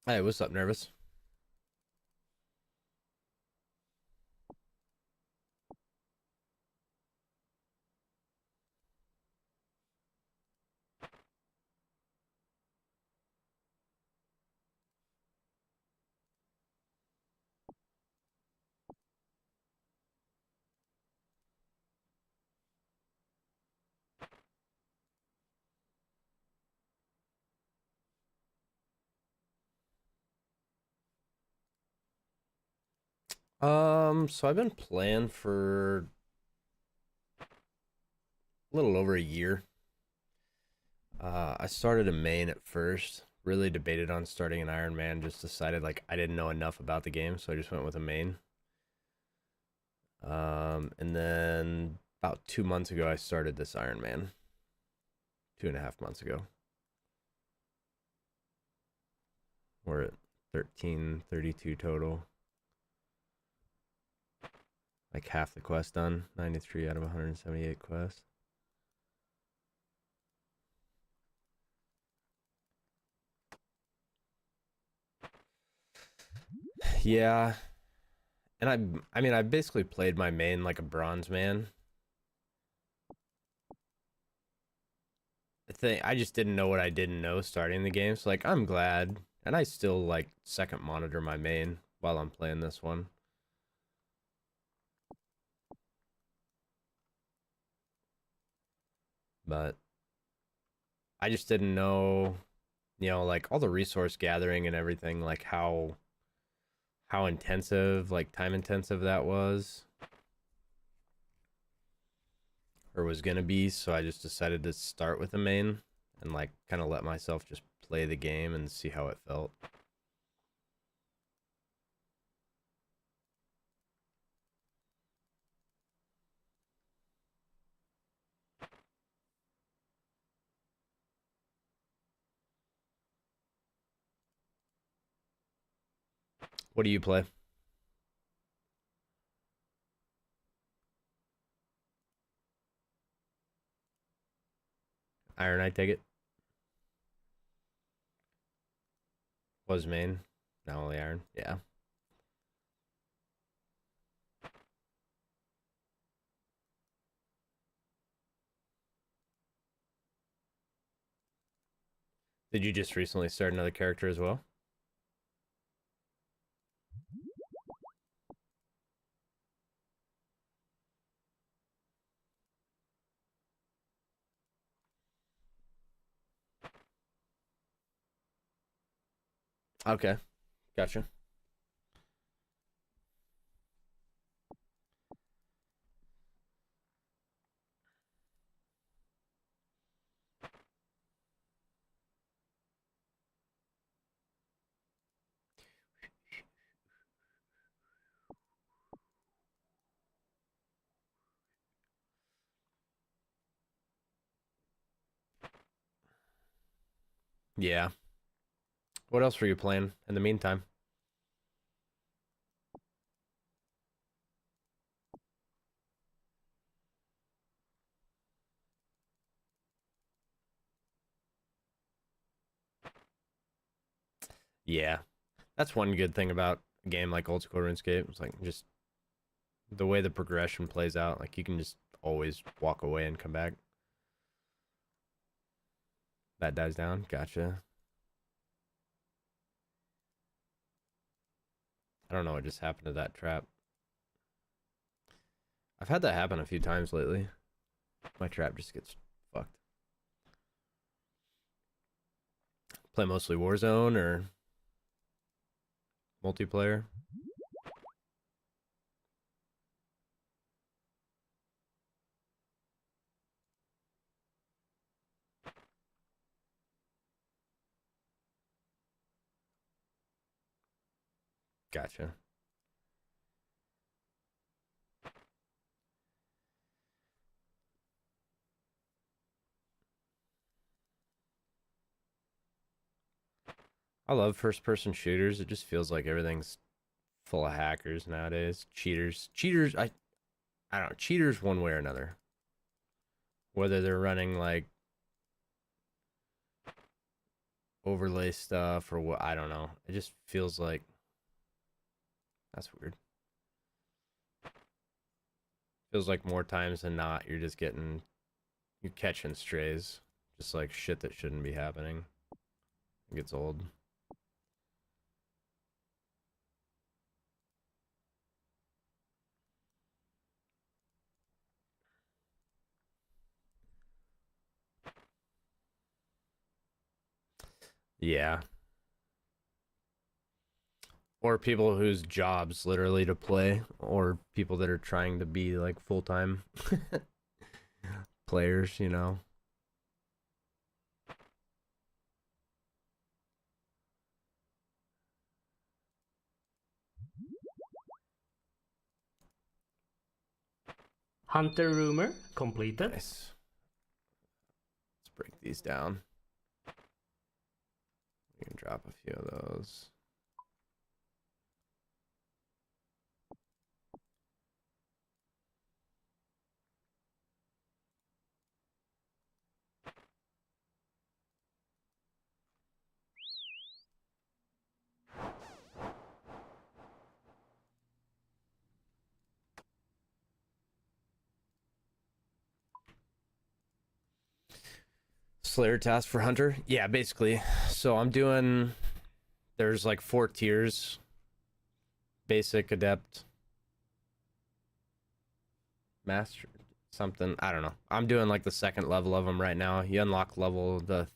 Hey, what's up, Nervous? So I've been playing for a little over a year. I started a main at first. Really debated on starting an Ironman. Just decided like I didn't know enough about the game, so I just went with a main. And then about 2 months ago, I started this Ironman. 2.5 months ago. We're at 1332 total. Like half the quest done. 93 out of 178 quests. Yeah, and I mean I basically played my main like a bronze man. The thing I just didn't know what I didn't know starting the game. So like I'm glad And I still like second monitor my main while I'm playing this one. But I just didn't know, like all the resource gathering and everything, like how intensive, like time intensive that was or was gonna be. So I just decided to start with the main and like kind of let myself just play the game and see how it felt. What do you play? Iron, I take it. Was main. Now only Iron. Yeah. Did you just recently start another character as well? Okay. Gotcha. Yeah. What else were you playing in the meantime? Yeah. That's one good thing about a game like old school RuneScape. It's like just the way the progression plays out. Like you can just always walk away and come back. That dies down. Gotcha. I don't know what just happened to that trap. I've had that happen a few times lately. My trap just gets fucked. Play mostly Warzone or multiplayer. Gotcha. I love first person shooters. It just feels like everything's full of hackers nowadays. Cheaters. Cheaters, I don't know. Cheaters one way or another. Whether they're running like overlay stuff or what, I don't know. It just feels like that's weird. Feels like more times than not you're just you're catching strays. Just like shit that shouldn't be happening. It gets old. Yeah. Or people whose jobs literally to play, or people that are trying to be like full time players. Hunter rumor completed. Nice. Let's break these down. We can drop a few of those. Slayer task for Hunter? Yeah, basically. So I'm doing there's like 4 tiers: basic, adept, master, something. I don't know. I'm doing like the second level of them right now. You unlock the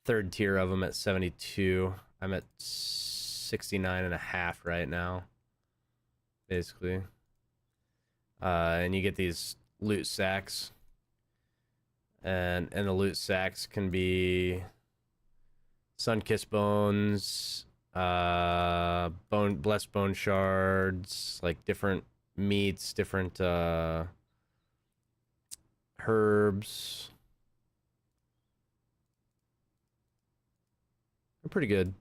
third tier of them at 72. I'm at 69 and a half right now, basically. And you get these loot sacks, and the loot sacks can be sun-kissed bones, blessed bone shards, like different meats, different herbs. They're pretty good.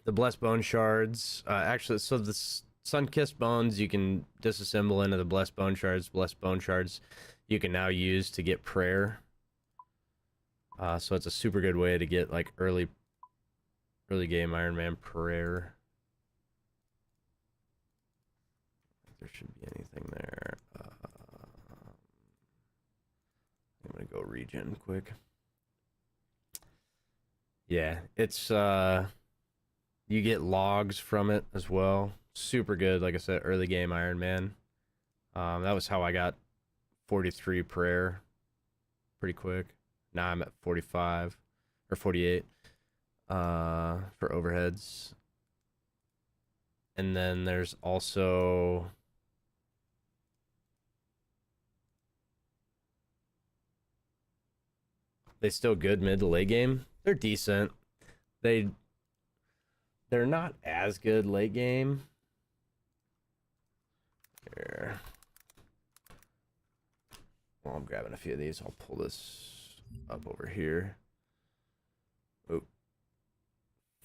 The blessed bone shards, actually, so the sun-kissed bones you can disassemble into the blessed bone shards. Blessed bone shards you can now use to get prayer. So it's a super good way to get like early game Ironman prayer. There should be anything there. I'm gonna go regen quick. Yeah, it's you get logs from it as well. Super good, like I said, early game Ironman. That was how I got 43 prayer pretty quick. Now I'm at 45 or 48 for overheads. And then there's also they still good mid to late game. They're decent. They're not as good late game. Here. While I'm grabbing a few of these, I'll pull this up over here. Oh.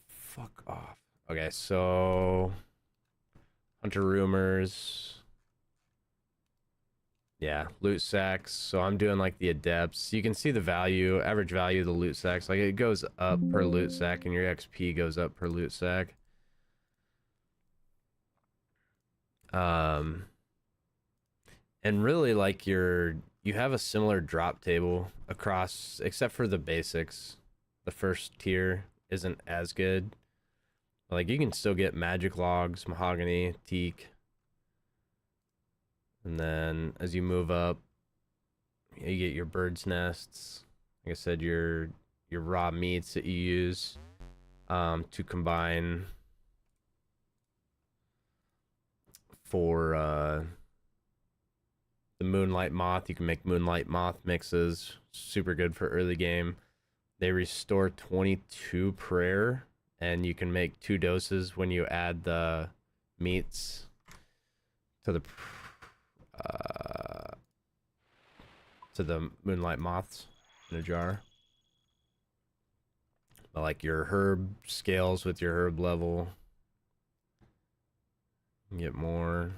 Fuck off. Okay, so Hunter Rumors. Yeah, loot sacks. So I'm doing like the adepts. You can see the value, average value of the loot sacks. Like it goes up per loot sack, and your XP goes up per loot sack. And really, like you have a similar drop table across, except for the basics. The first tier isn't as good. Like you can still get magic logs, mahogany, teak. And then as you move up, you get your bird's nests. Like I said, your raw meats that you use to combine for the moonlight moth. You can make moonlight moth mixes. Super good for early game. They restore 22 prayer, and you can make 2 doses when you add the meats to the moonlight moths in a jar. But like your herb scales with your herb level. You get more.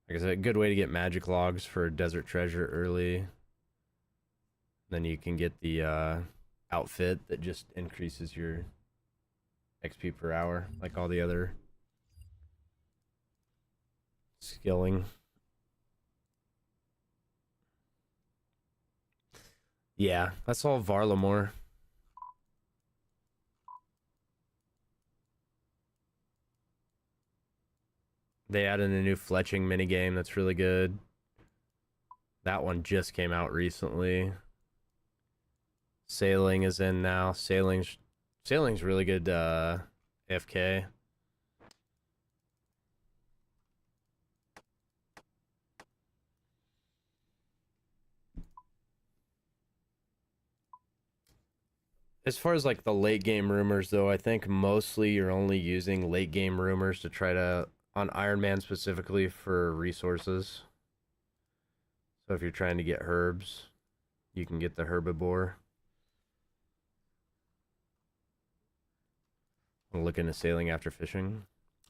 Like I said, a good way to get magic logs for desert treasure early. Then you can get the outfit that just increases your XP per hour, like all the other skilling. Yeah, that's all Varlamore. They added a new fletching minigame that's really good. That one just came out recently. Sailing is in now. Sailing's really good AFK. As far as like the late game rumors though, I think mostly you're only using late game rumors to try to, on Ironman specifically, for resources. So if you're trying to get herbs, you can get the herbivore. I'll look into sailing after fishing.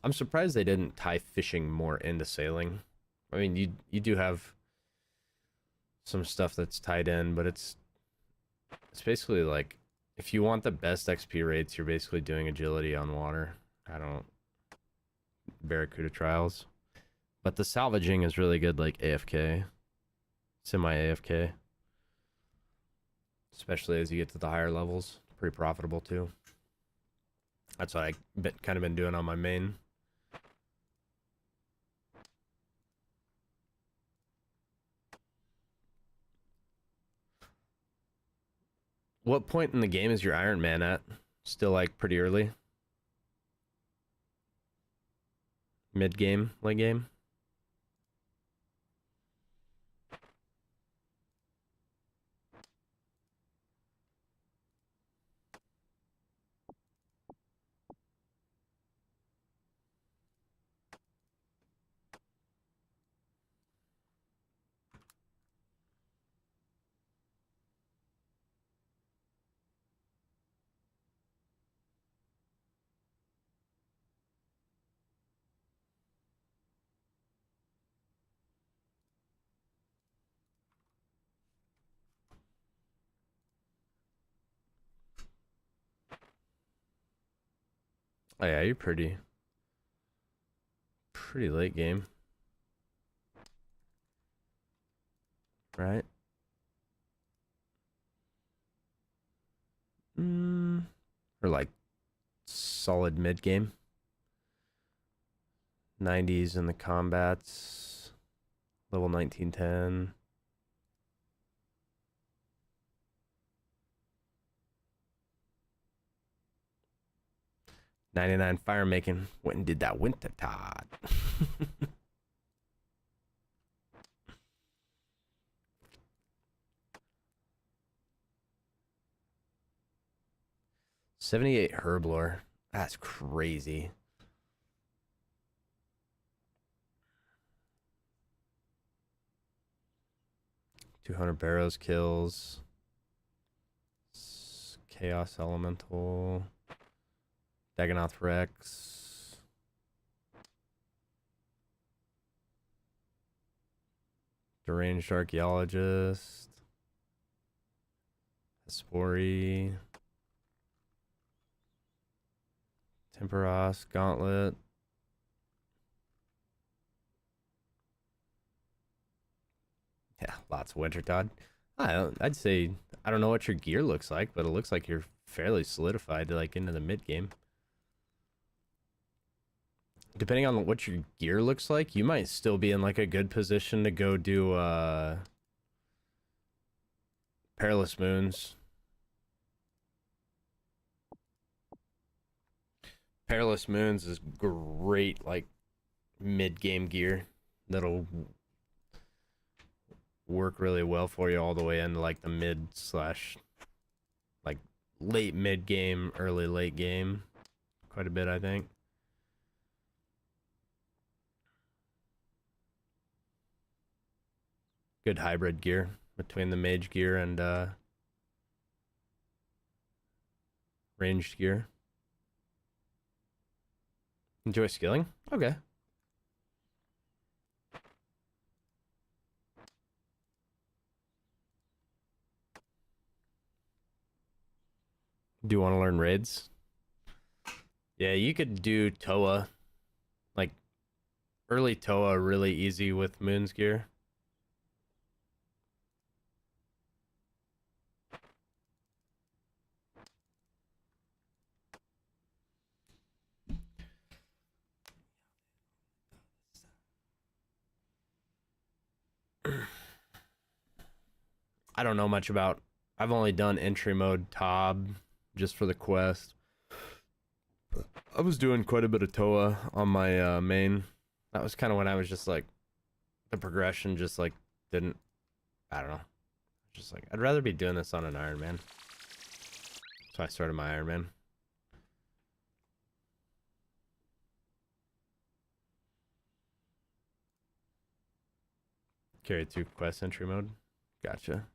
I'm surprised they didn't tie fishing more into sailing. I mean, you do have some stuff that's tied in, but it's basically like, if you want the best XP rates, you're basically doing agility on water. Barracuda trials. But the salvaging is really good, like AFK. Semi-AFK. Especially as you get to the higher levels. Pretty profitable too. That's what I kind of been doing on my main. What point in the game is your Ironman at? Still like pretty early? Mid game, late game? Oh yeah, you're pretty late game, right? Or like solid mid game. 90s in the combats. Level 1910. 99 fire making. When did that winter Todd? 78 herblore. That's crazy. 200 barrows kills. Chaos elemental. Dagonoth Rex. Deranged archaeologist. Hespori. Temperos. Gauntlet. Yeah, lots of winter Todd. I'd say I don't know what your gear looks like, but it looks like you're fairly solidified like into the mid game. Depending on what your gear looks like, you might still be in like a good position to go do Perilous Moons. Perilous Moons is great like mid game gear that'll work really well for you all the way into like the mid slash like late mid game, early late game. Quite a bit, I think. Good hybrid gear between the mage gear and ranged gear. Enjoy skilling? Okay. Do you want to learn raids? Yeah, you could do Toa. Like early Toa really easy with Moon's gear. I don't know much about. I've only done entry mode Tob just for the quest. I was doing quite a bit of Toa on my main. That was kind of when I was just like, the progression just like didn't. I don't know. Just like I'd rather be doing this on an Ironman. So I started my Ironman. Carry 2 quest entry mode. Gotcha.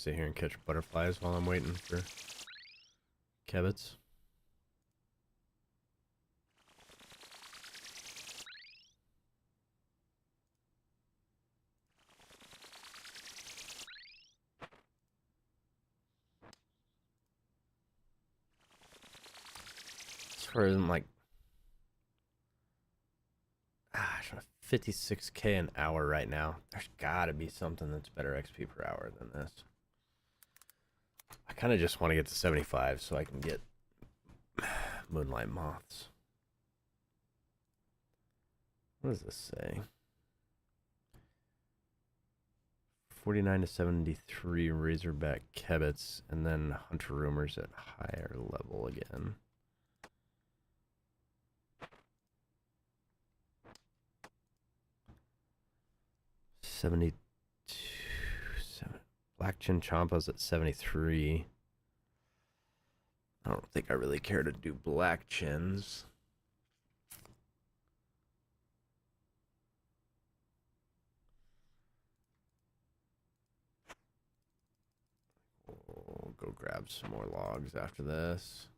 sit here and catch butterflies while I'm waiting for Kevitz. As far as like 56k an hour right now. There's gotta be something that's better XP per hour than this. I kind of just want to get to 75 so I can get Moonlight Moths. What does this say? 49 to 73 Razorback Kevitz, and then Hunter Rumors at higher level again. Black Chin Champa's at 73. I don't think I really care to do Black Chins. We'll go grab some more logs after this.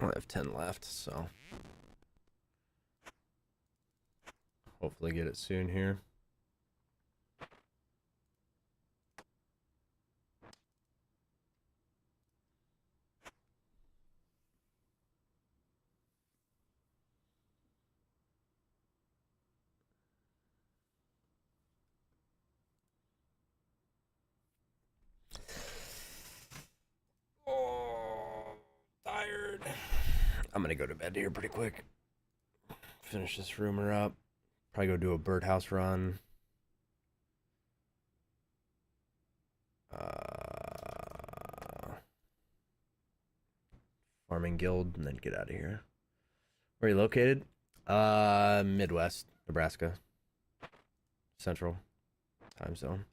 I have 10 left, so hopefully get it soon here. Oh, tired. I'm gonna go to bed here pretty quick. Finish this rumor up. Probably go do a birdhouse run. Farming guild, and then get out of here. Where are you located? Midwest, Nebraska. Central time zone.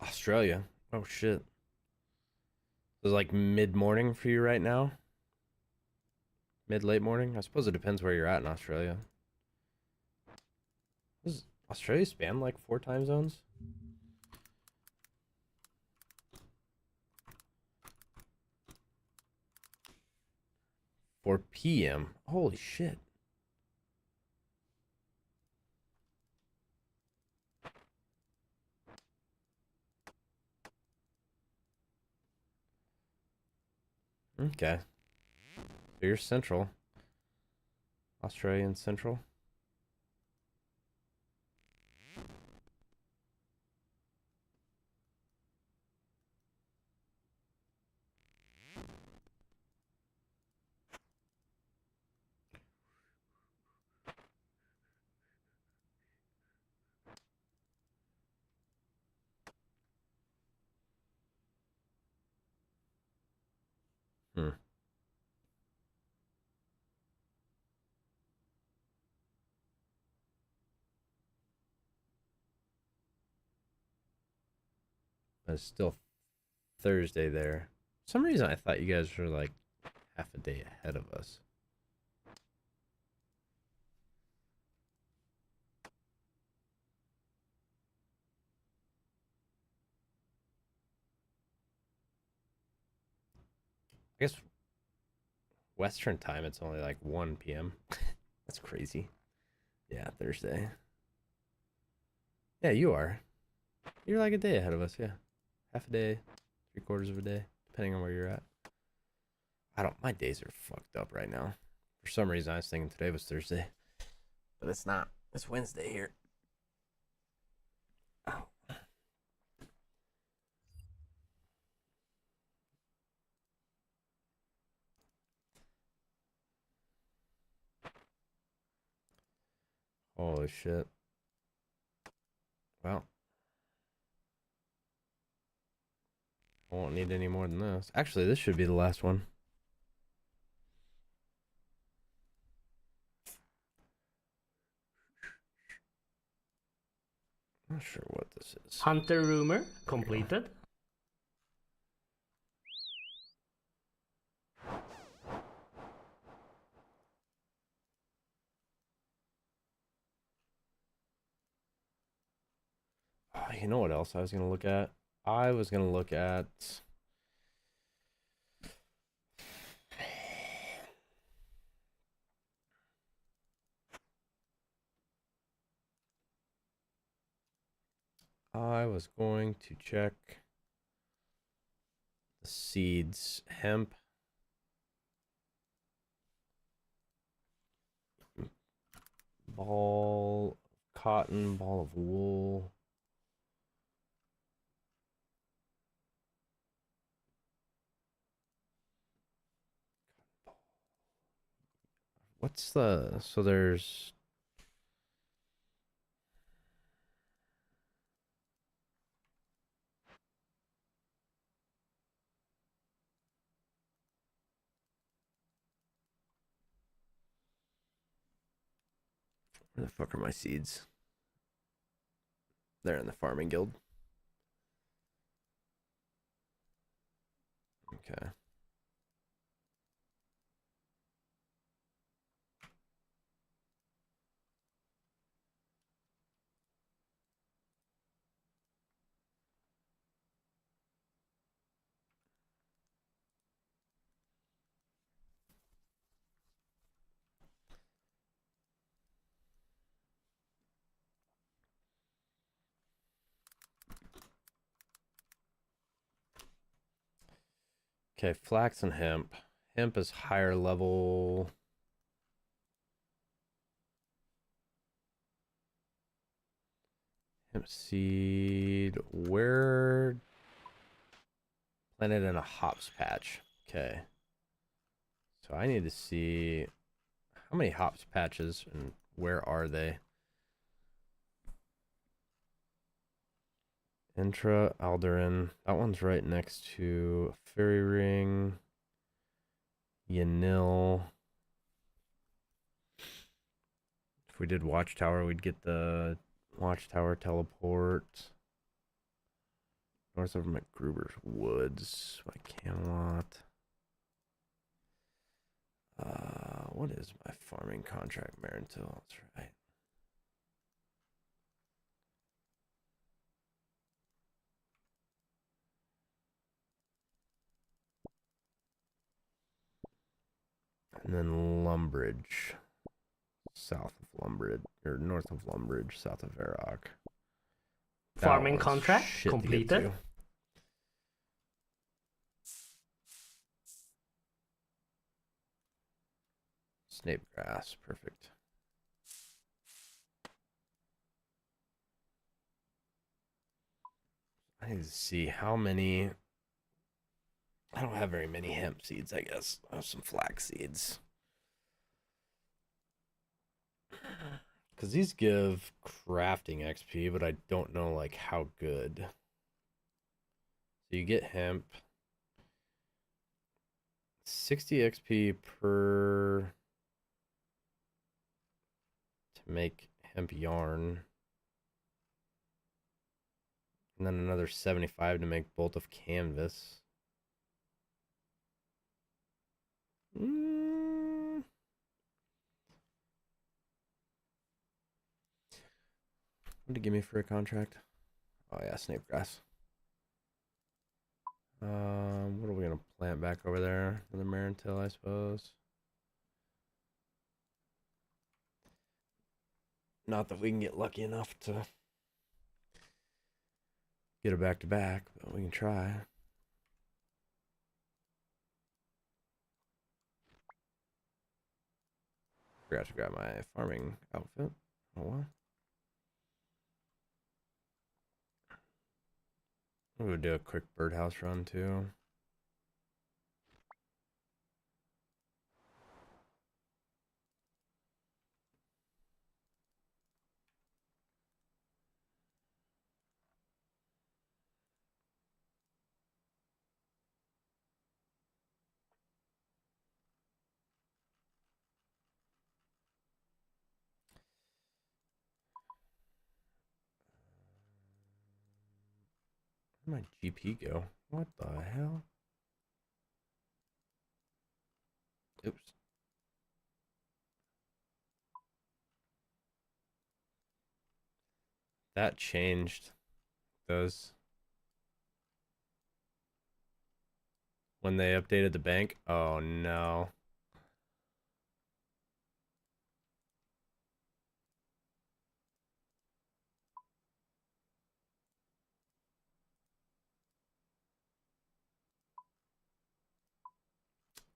Australia. Oh shit. It's like mid morning for you right now? Mid late morning? I suppose it depends where you're at in Australia. Does Australia span like 4 time zones? 4 p.m. Holy shit. Okay. So you're central. Australian central. Hmm. But it's still Thursday there. For some reason I thought you guys were like half a day ahead of us. I guess Western time, it's only like 1 p.m. That's crazy. Yeah, Thursday. Yeah, you are. You're like a day ahead of us. Yeah, half a day, 3/4 of a day, depending on where you're at. I don't. My days are fucked up right now. For some reason, I was thinking today was Thursday, but it's not. It's Wednesday here. Oh. Holy shit. Well, I won't need any more than this. Actually, this should be the last one. Not sure what this is. Hunter rumor completed. Oh, you know what else I was gonna look at? I was gonna look at. I was going to check the seeds, hemp, ball, cotton, ball of wool. What's the, so there's, where the fuck are my seeds? They're in the farming guild. Okay. Okay, flax and hemp. Hemp is higher level. Hemp seed. Where? Planted in a hops patch. Okay. So I need to see how many hops patches and where are they? Intra Alderan. That one's right next to Fairy Ring. Yanil. If we did Watchtower, we'd get the Watchtower teleport. North of McGruber's Woods by Camelot. What is my farming contract, Marentil? That's right. And then Lumbridge. South of Lumbridge, or north of Lumbridge, south of Varrock. Farming contract completed. Snape grass, perfect. I need to see how many. I don't have very many hemp seeds, I guess. I have some flax seeds. Because these give crafting XP, but I don't know like how good. So you get hemp. 60 XP per to make hemp yarn. And then another 75 to make bolt of canvas. What did it give me for a contract? Oh yeah, snape grass. What are we gonna plant back over there? Another Marentil, I suppose. Not that we can get lucky enough to get it back to back, but we can try. Forgot to grab my farming outfit. Oh well. We'll do a quick birdhouse run too. Where'd my GP go? What the hell? Oops. That changed those when they updated the bank. Oh no.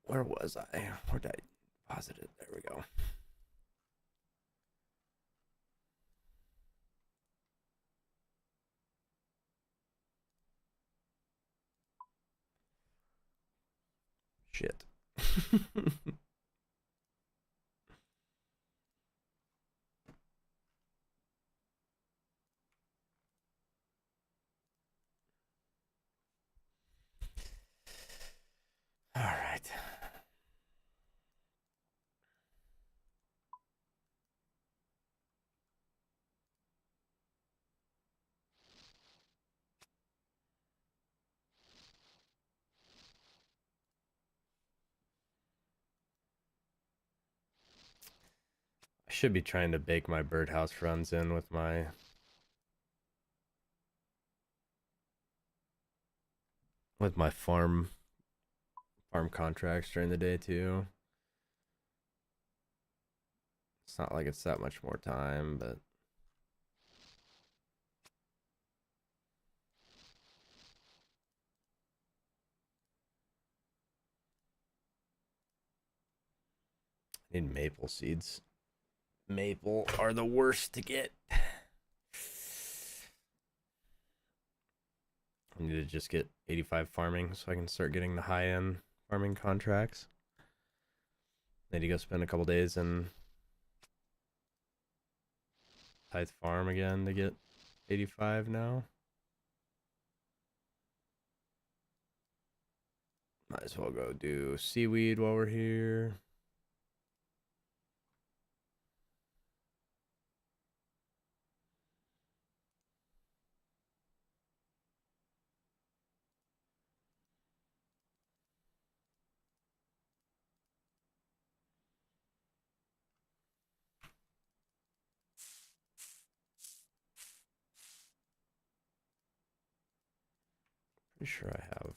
Where was I? Where did I deposit it? There we go. Shit. All right. I should be trying to bake my birdhouse runs in with my farm contracts during the day too. It's not like it's that much more time, but I need maple seeds. Maple are the worst to get. I need to just get 85 farming so I can start getting the high end farming contracts. Need to go spend a couple days in Tithe Farm again to get 85 now. Might as well go do seaweed while we're here. Pretty sure I have.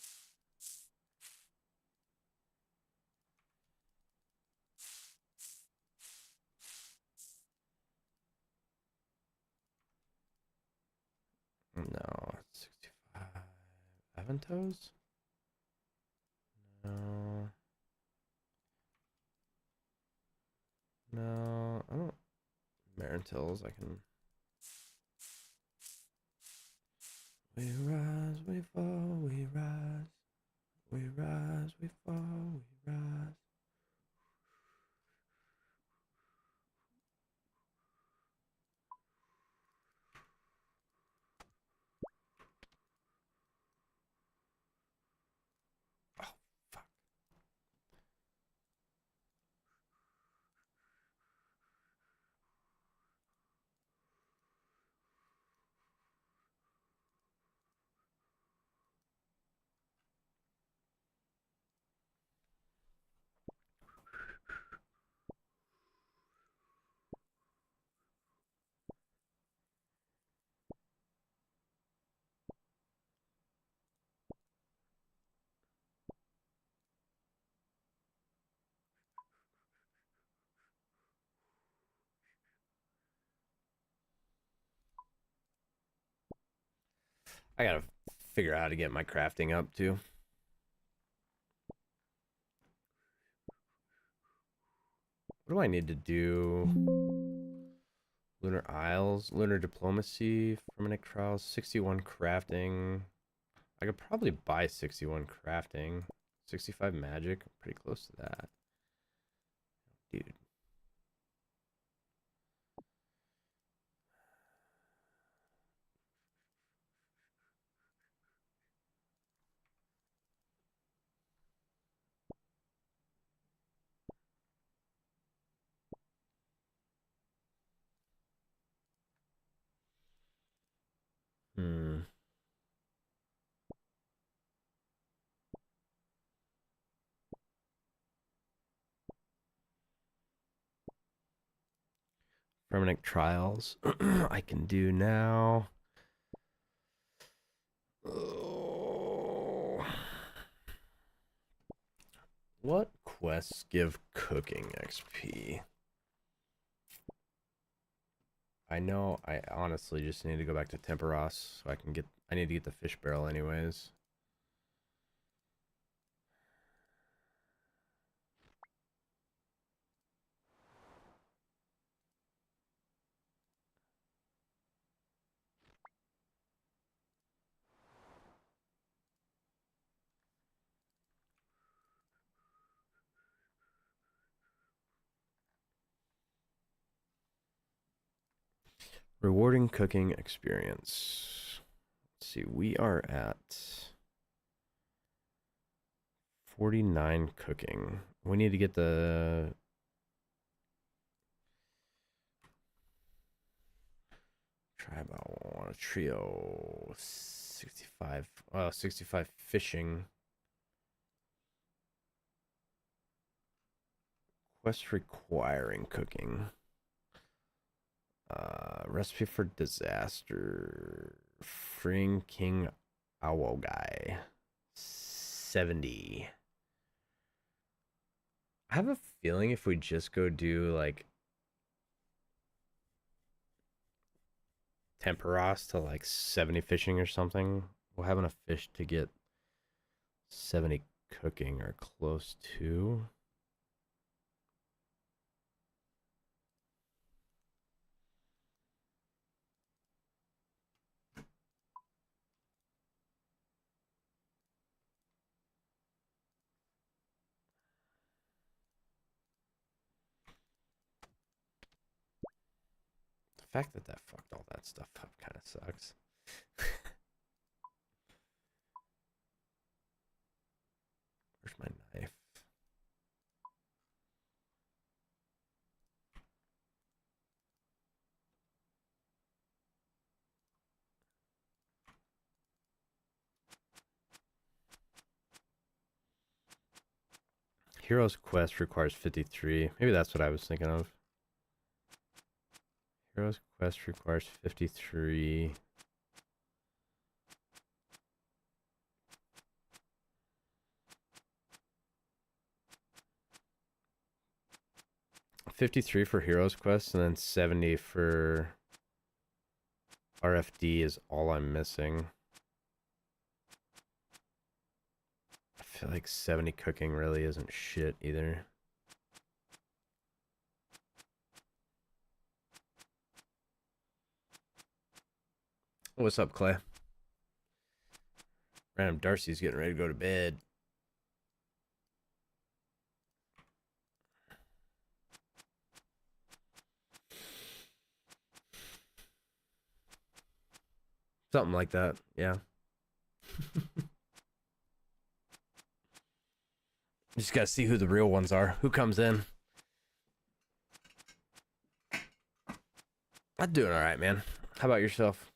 No, it's 65. Aventos? No. No, I don't. Marintils, I can. We rise, we fall, we rise. We rise, we fall, we rise. Oh, fuck. I gotta figure out how to get my crafting up too. What do I need to do? Lunar Isles, Lunar Diplomacy, Fermentic Trials, 61 Crafting. I could probably buy 61 Crafting. 65 Magic, pretty close to that. Dude. Hmm. Permanent trials I can do now. Oh. What quests give cooking XP? I know I honestly just need to go back to Temperos so I can get. I need to get the fish barrel anyways. Rewarding cooking experience. Let's see, we are at 49 cooking. We need to get the tribe. I want a trio 65. 65 fishing. Quest requiring cooking. Recipe for disaster. Freeing King Owl Guy. 70. I have a feeling if we just go do like Temperos to like 70 fishing or something, we'll have enough fish to get 70 cooking or close to. The fact that fucked all that stuff up kind of sucks. Where's my knife? Hero's Quest requires 53. Maybe that's what I was thinking of. Hero's Quest requires 53. $53 for Hero's Quest and then 70 for RFD is all I'm missing. I feel like 70 cooking really isn't shit either. What's up, Clay? Random Darcy's getting ready to go to bed. Something like that, yeah. Just gotta see who the real ones are. Who comes in? I'm doing all right, man. How about yourself?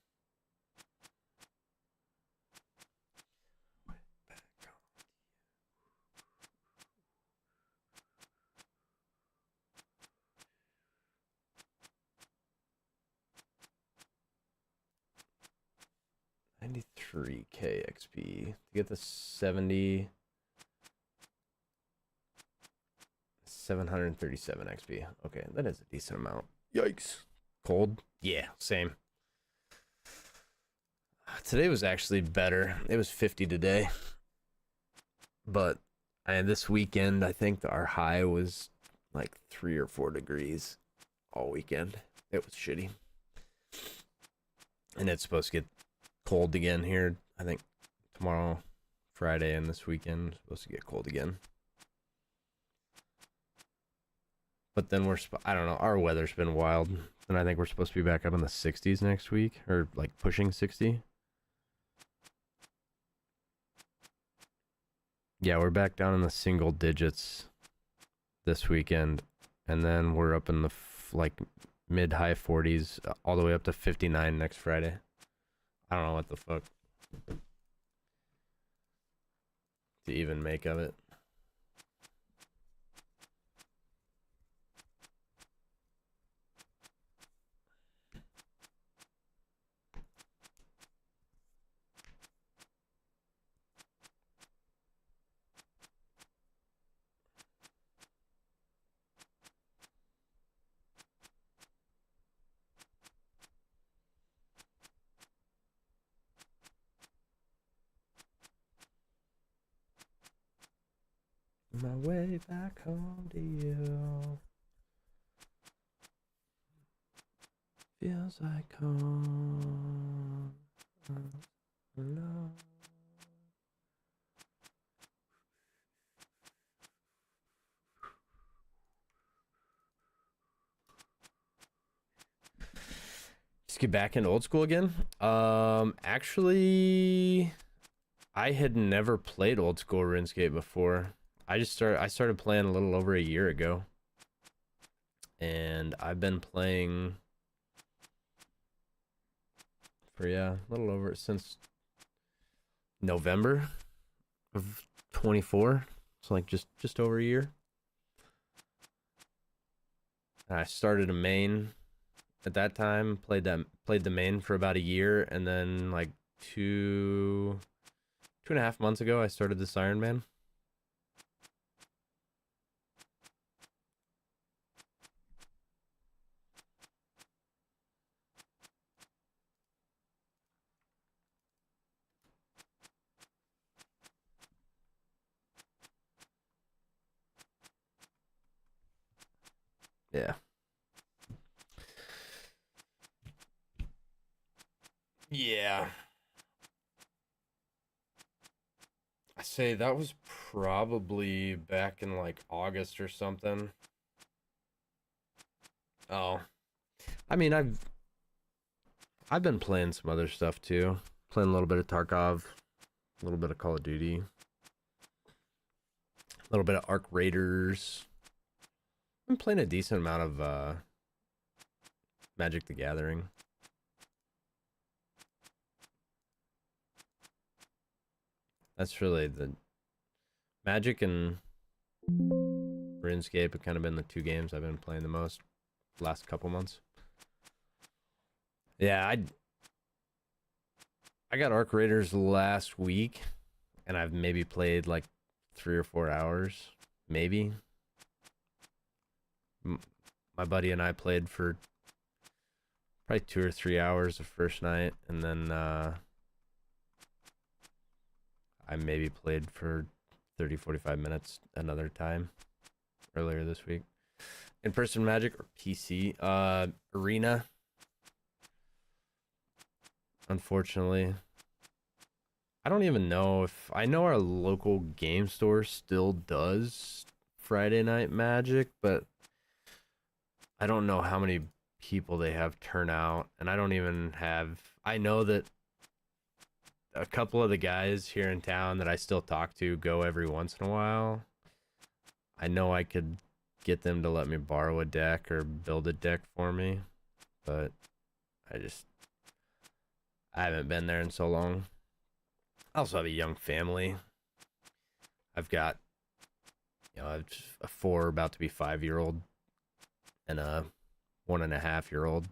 93k XP to get the 70. 737 XP. Okay, that is a decent amount. Yikes. Cold? Yeah, same. Today was actually better. It was 50 today. But this weekend, I think our high was like 3 or 4 degrees all weekend. It was shitty. And it's supposed to get cold again here. I think tomorrow, Friday, and this weekend, it's supposed to get cold again. But then I don't know, our weather's been wild. And I think we're supposed to be back up in the 60s next week, or like pushing 60. Yeah, we're back down in the single digits this weekend. And then we're up in the like mid-high 40s all the way up to 59 next Friday. I don't know what the fuck to even make of it. My way back home to you feels like home. Alone. Just get back into old school again. Actually, I had never played old school RuneScape before. I started playing a little over a year ago. And I've been playing for a little over since November of 24. It's like just over a year. I started a main at that time, played the main for about a year, and then like two and a half months ago I started this Ironman. Yeah. Yeah. I say that was probably back in like August or something. Oh. I mean, I've been playing some other stuff too. Playing a little bit of Tarkov, a little bit of Call of Duty, a little bit of Arc Raiders. I'm playing a decent amount of Magic the Gathering. That's really the Magic and RuneScape have kind of been the two games I've been playing the most last couple months. Yeah, I got Arc Raiders last week, and I've maybe played like 3 or 4 hours, maybe. My buddy and I played for probably 2 or 3 hours the first night, and then I maybe played for 30-45 minutes another time earlier this week. In-person Magic or PC? Arena. Unfortunately. I don't even know if... I know our local game store still does Friday Night Magic, but I don't know how many people they have turn out, and I don't even have... I know that a couple of the guys here in town that I still talk to go every once in a while. I know I could get them to let me borrow a deck or build a deck for me, but I haven't been there in so long. I also have a young family. I've got, I've a 4 about to be 5-year-old and a 1.5-year-old.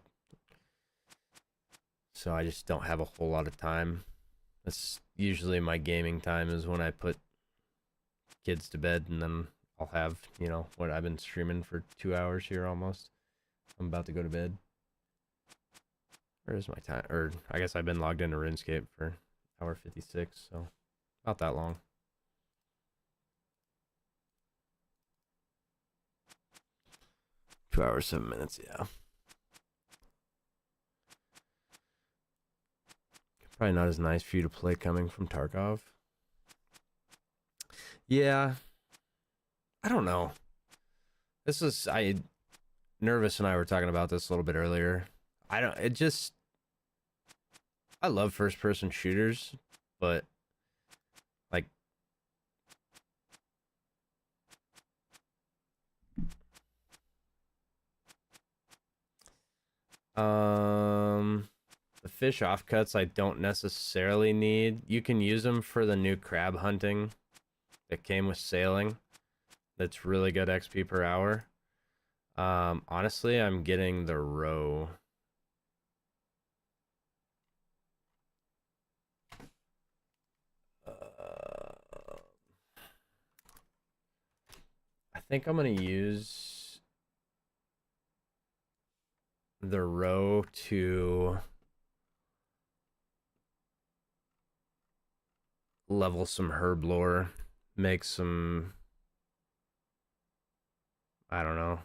So I just don't have a whole lot of time. That's usually my gaming time, is when I put kids to bed, and then I'll have, what I've been streaming for 2 hours here almost. I'm about to go to bed. Where is my time? Or I guess I've been logged into RuneScape for hour 56, so not that long. $2 7 minutes, yeah. Probably not as nice for you to play coming from Tarkov. Yeah. I don't know. Nervous and I were talking about this a little bit earlier. I love first person shooters, but like the fish offcuts I don't necessarily need. You can use them for the new crab hunting that came with sailing. That's really good XP per hour. Honestly, I'm getting the roe. I think I'm gonna use the roe to level some herb lore, make some, I don't know,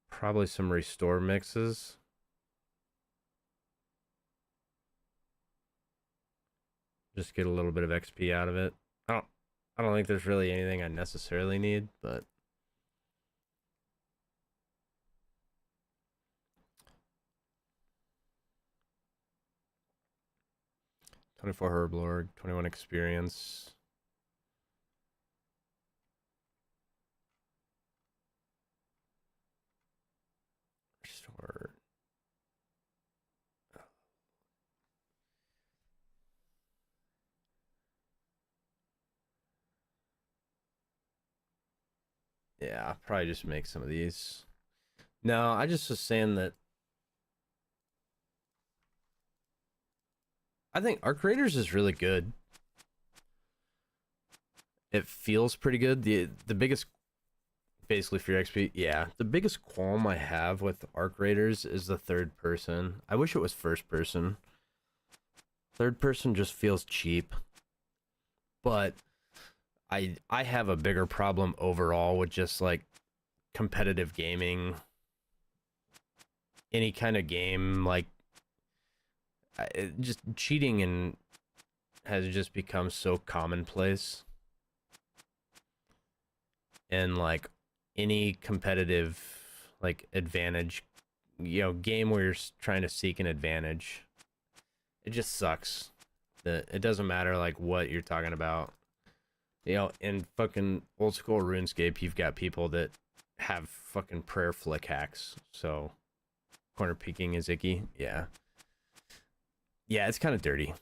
probably some restore mixes. Just get a little bit of XP out of it. I don't think there's really anything I necessarily need, but 24 herb lore, 21 experience. Restore. Yeah, I'll probably just make some of these. No, I just was saying that I think Arc Raiders is really good. It feels pretty good. The biggest, basically for your XP, yeah, the biggest qualm I have with Arc Raiders is the third person. I wish it was first person. Third person just feels cheap. But I have a bigger problem overall with just like competitive gaming. Any kind of game, like just cheating and has just become so commonplace. And like any competitive like advantage, game where you're trying to seek an advantage, it just sucks. It doesn't matter like what you're talking about. In fucking old school RuneScape, you've got people that have fucking prayer flick hacks. So corner peeking is icky. Yeah, it's kind of dirty.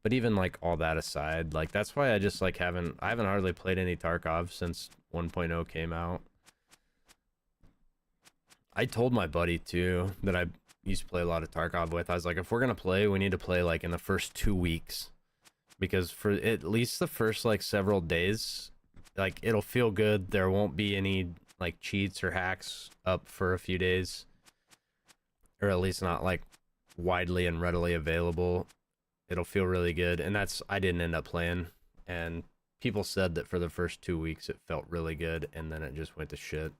But even like all that aside, like that's why I just like I haven't hardly played any Tarkov since 1.0 came out. I told my buddy too that I used to play a lot of Tarkov with. I was like, if we're gonna play, we need to play like in the first 2 weeks, because for at least the first like several days, like it'll feel good. There won't be any like cheats or hacks up for a few days, or at least not like widely and readily available. It'll feel really good, and I didn't end up playing, and people said that for the first 2 weeks it felt really good, and then it just went to shit.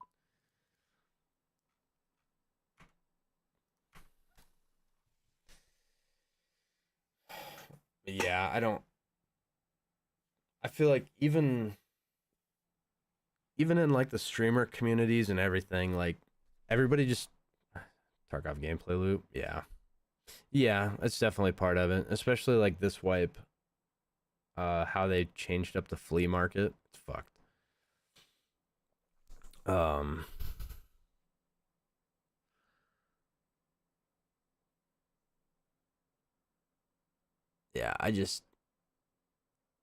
Yeah, I feel like even in like the streamer communities and everything, like everybody just Tarkov gameplay loop. Yeah, that's definitely part of it, especially like this wipe. How they changed up the flea market, it's fucked. um yeah, I just,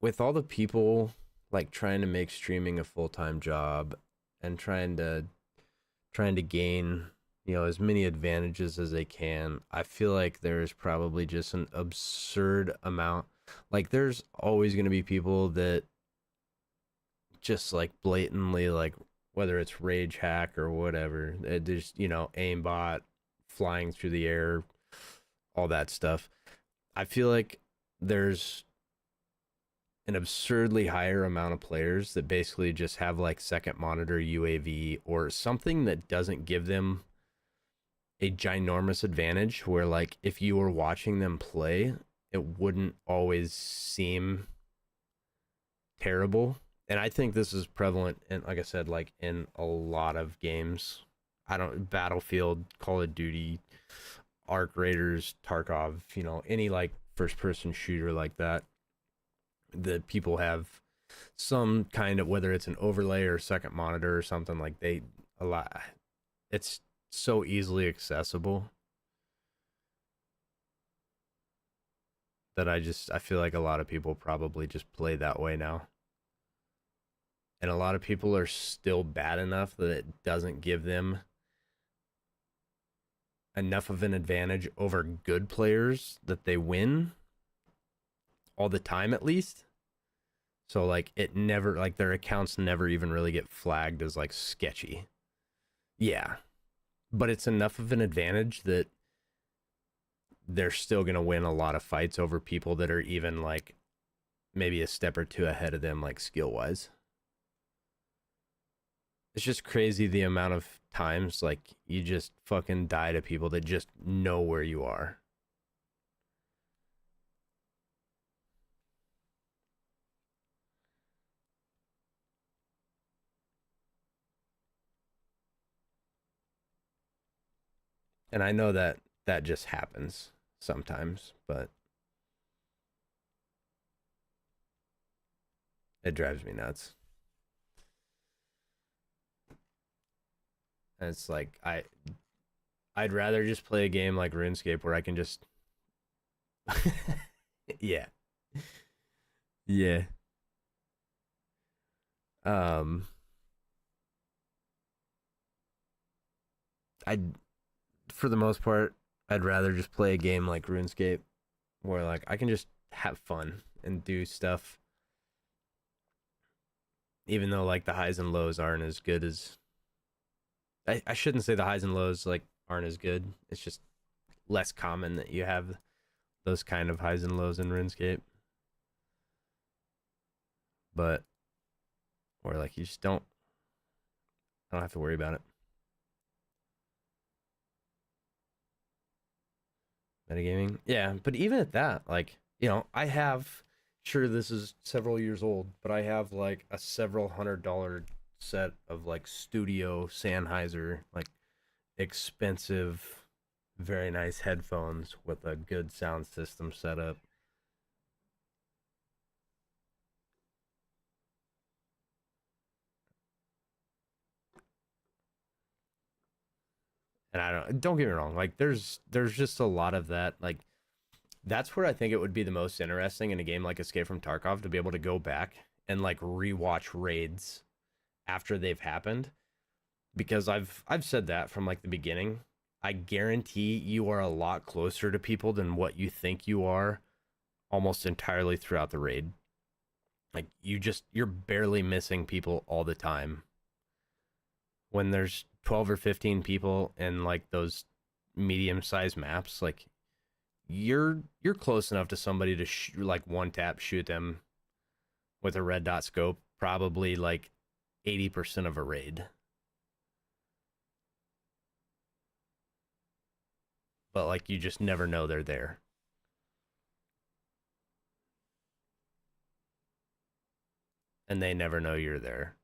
with all the people like trying to make streaming a full-time job and trying to gain, as many advantages as they can, I feel like there's probably just an absurd amount. Like there's always going to be people that just like blatantly like whether it's rage hack or whatever. It just, aimbot, flying through the air, all that stuff. I feel like there's an absurdly higher amount of players that basically just have like second monitor UAV or something that doesn't give them a ginormous advantage, where like if you were watching them play, it wouldn't always seem terrible. And I think this is prevalent, and like I said, like in a lot of games. I don't Battlefield, Call of Duty, Arc Raiders, Tarkov, any like first person shooter like that. The people have some kind of, whether it's an overlay or second monitor or something, like a lot. It's so easily accessible that I feel like a lot of people probably just play that way now. And a lot of people are still bad enough that it doesn't give them enough of an advantage over good players that they win all the time, at least. So like it never, like their accounts never even really get flagged as like sketchy. Yeah. But it's enough of an advantage that they're still going to win a lot of fights over people that are even like maybe a step or two ahead of them, like skill wise. It's just crazy the amount of times like you just fucking die to people that just know where you are. And I know that that just happens sometimes, but it drives me nuts. And it's like I'd rather just play a game like RuneScape where I can just yeah. Yeah. Um I For the most part, I'd rather just play a game like RuneScape where like I can just have fun and do stuff, even though like the highs and lows aren't as good as I shouldn't say the highs and lows like aren't as good. It's just less common that you have those kind of highs and lows in RuneScape. But or like you just I don't have to worry about it. Metagaming. Yeah, but even at that, like, I have, sure, this is several years old, but I have like a several $100 set of like studio Sennheiser, like expensive, very nice headphones with a good sound system set up. And don't get me wrong, like there's just a lot of that. Like that's where I think it would be the most interesting in a game like Escape from Tarkov to be able to go back and like rewatch raids after they've happened, because I've said that from like the beginning. I guarantee you are a lot closer to people than what you think you are almost entirely throughout the raid. Like you're barely missing people all the time. When there's 12 or 15 people in like those medium-sized maps, like you're close enough to somebody to like one tap shoot them with a red dot scope probably like 80% of a raid. But like you just never know they're there. And they never know you're there.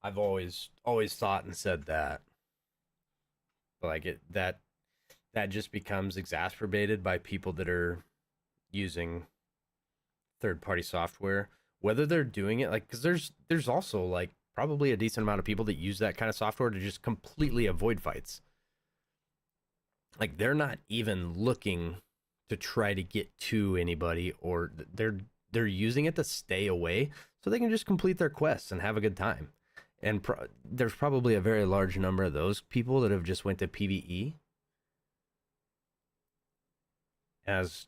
I've always thought and said that. But like that just becomes exacerbated by people that are using third party software, whether they're doing it like, because there's also like probably a decent amount of people that use that kind of software to just completely avoid fights. Like they're not even looking to try to get to anybody, or they're using it to stay away so they can just complete their quests and have a good time. And there's probably a very large number of those people that have just went to PvE as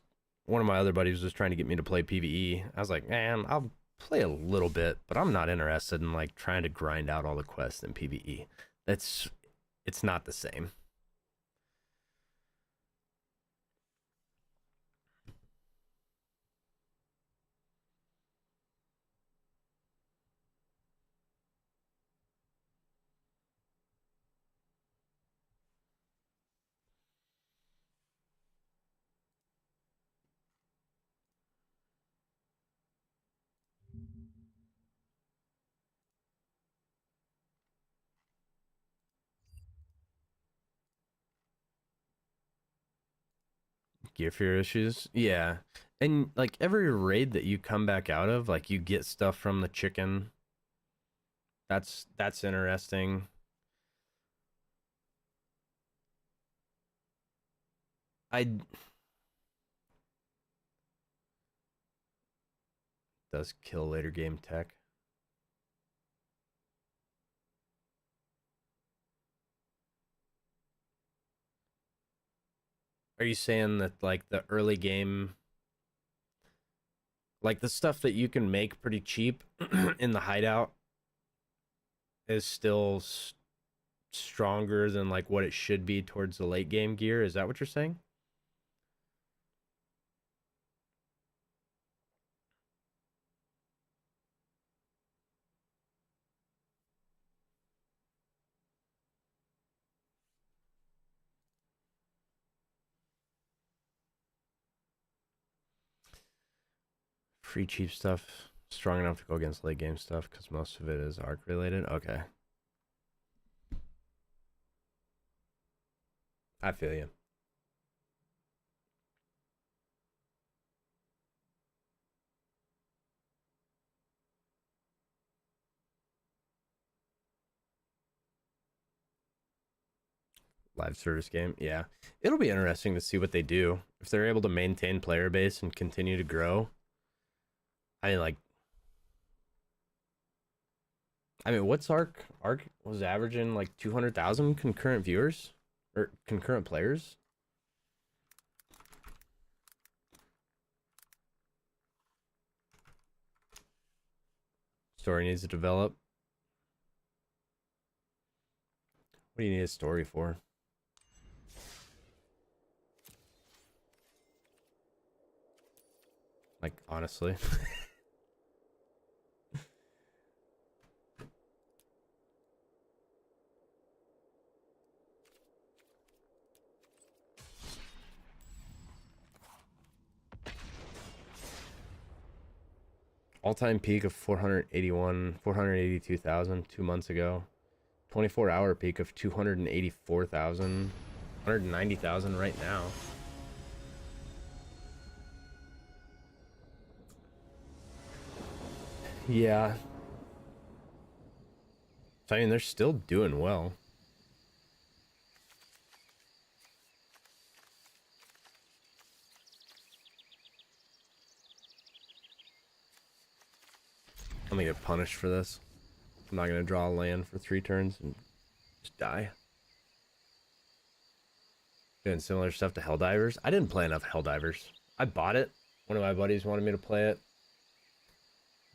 one of my other buddies was trying to get me to play PvE. I was like, man, I'll play a little bit, but I'm not interested in like trying to grind out all the quests in PvE. It's not the same. Gear fear issues, yeah. And like every raid that you come back out of, like you get stuff from the chicken. That's interesting. I does kill later game tech. Are you saying that like the early game, like the stuff that you can make pretty cheap in the hideout, is still stronger than like what it should be towards the late game gear? Is that what you're saying? Free cheap stuff strong enough to go against late game stuff because most of it is arc related. Okay, I feel you. Live service game, yeah. It'll be interesting to see what they do if they're able to maintain player base and continue to grow. I mean, like, what's Arc? Arc was averaging like 200,000 concurrent viewers or concurrent players. Story needs to develop. What do you need a story for? Like, honestly. All-time peak of 482,000 2 months ago. 24-hour peak of 284,000. 190,000 right now. Yeah. So, I mean, they're still doing well. I'm gonna get punished for this. I'm not gonna draw a land for 3 turns and just die. Doing similar stuff to Helldivers. I didn't play enough Helldivers. I bought it. One of my buddies wanted me to play it.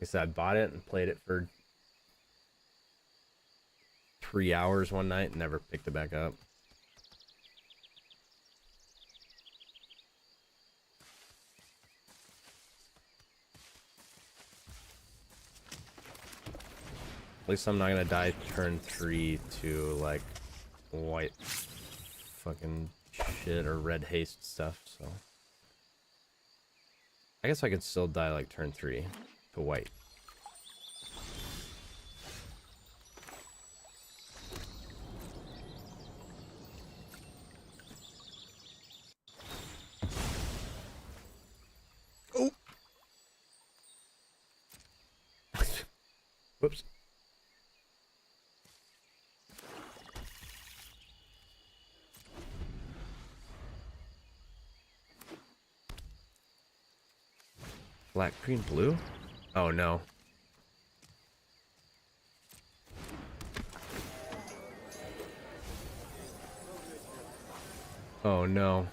Like I said, I bought it and played it for 3 hours one night and never picked it back up. At least I'm not gonna die turn 3 to like white fucking shit or red haste stuff, so I guess I could still die like turn 3 to white. Oh. Whoops. Black, green, blue? Oh no. Oh no.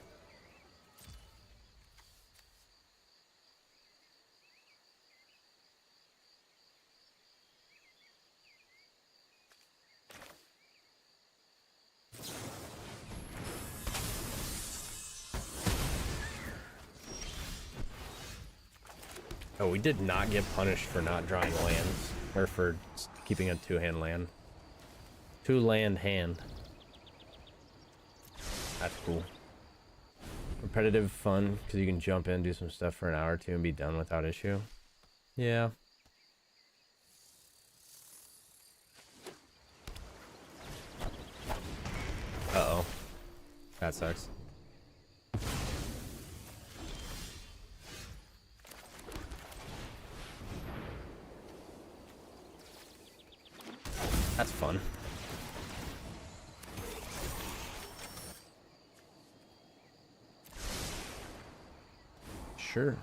Oh, we did not get punished for not drawing lands. Or for keeping a 2-hand land. 2-land hand. That's cool. Repetitive fun, because you can jump in, do some stuff for an hour or two, and be done without issue. Yeah. Uh-oh. That sucks. That's fun. Sure.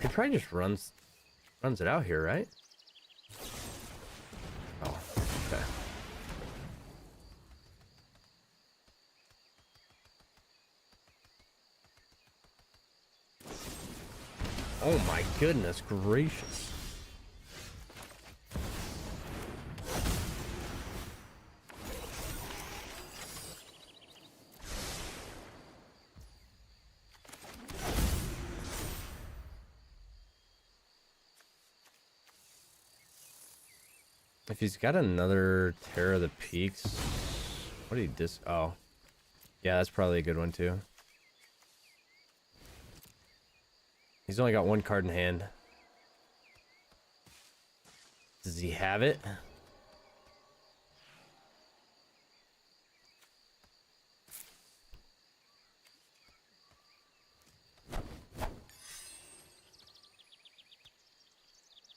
It probably just runs it out here, right? Oh, okay. Oh my goodness gracious. If he's got another Terror of the Peaks, what did he dis? Oh, yeah, that's probably a good one too. He's only got 1 card in hand. Does he have it?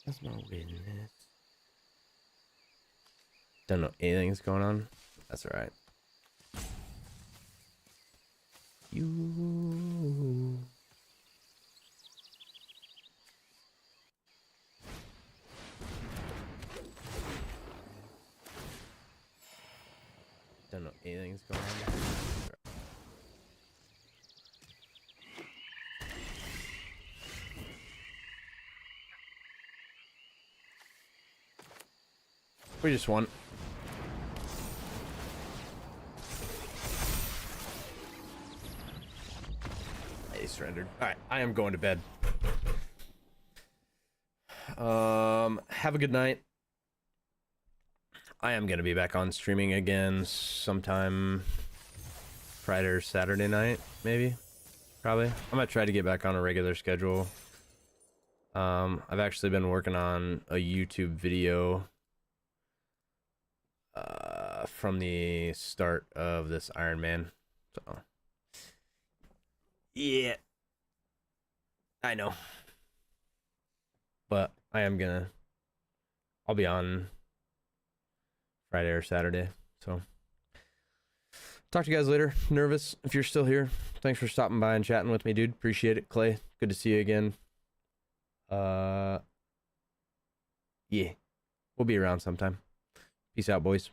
That's my witness. Don't know anything's going on. That's alright. You. Don't know anything's going on. We just won. He surrendered. Alright, I am going to bed. Have a good night. I am gonna be back on streaming again sometime Friday or Saturday night, maybe. Probably. I'm gonna try to get back on a regular schedule. I've actually been working on a YouTube video from the start of this Ironman. So yeah. I know. But I'll be on Friday or Saturday. So talk to you guys later. Nervous if you're still here. Thanks for stopping by and chatting with me, dude. Appreciate it. Clay, good to see you again. Yeah. We'll be around sometime. Peace out, boys.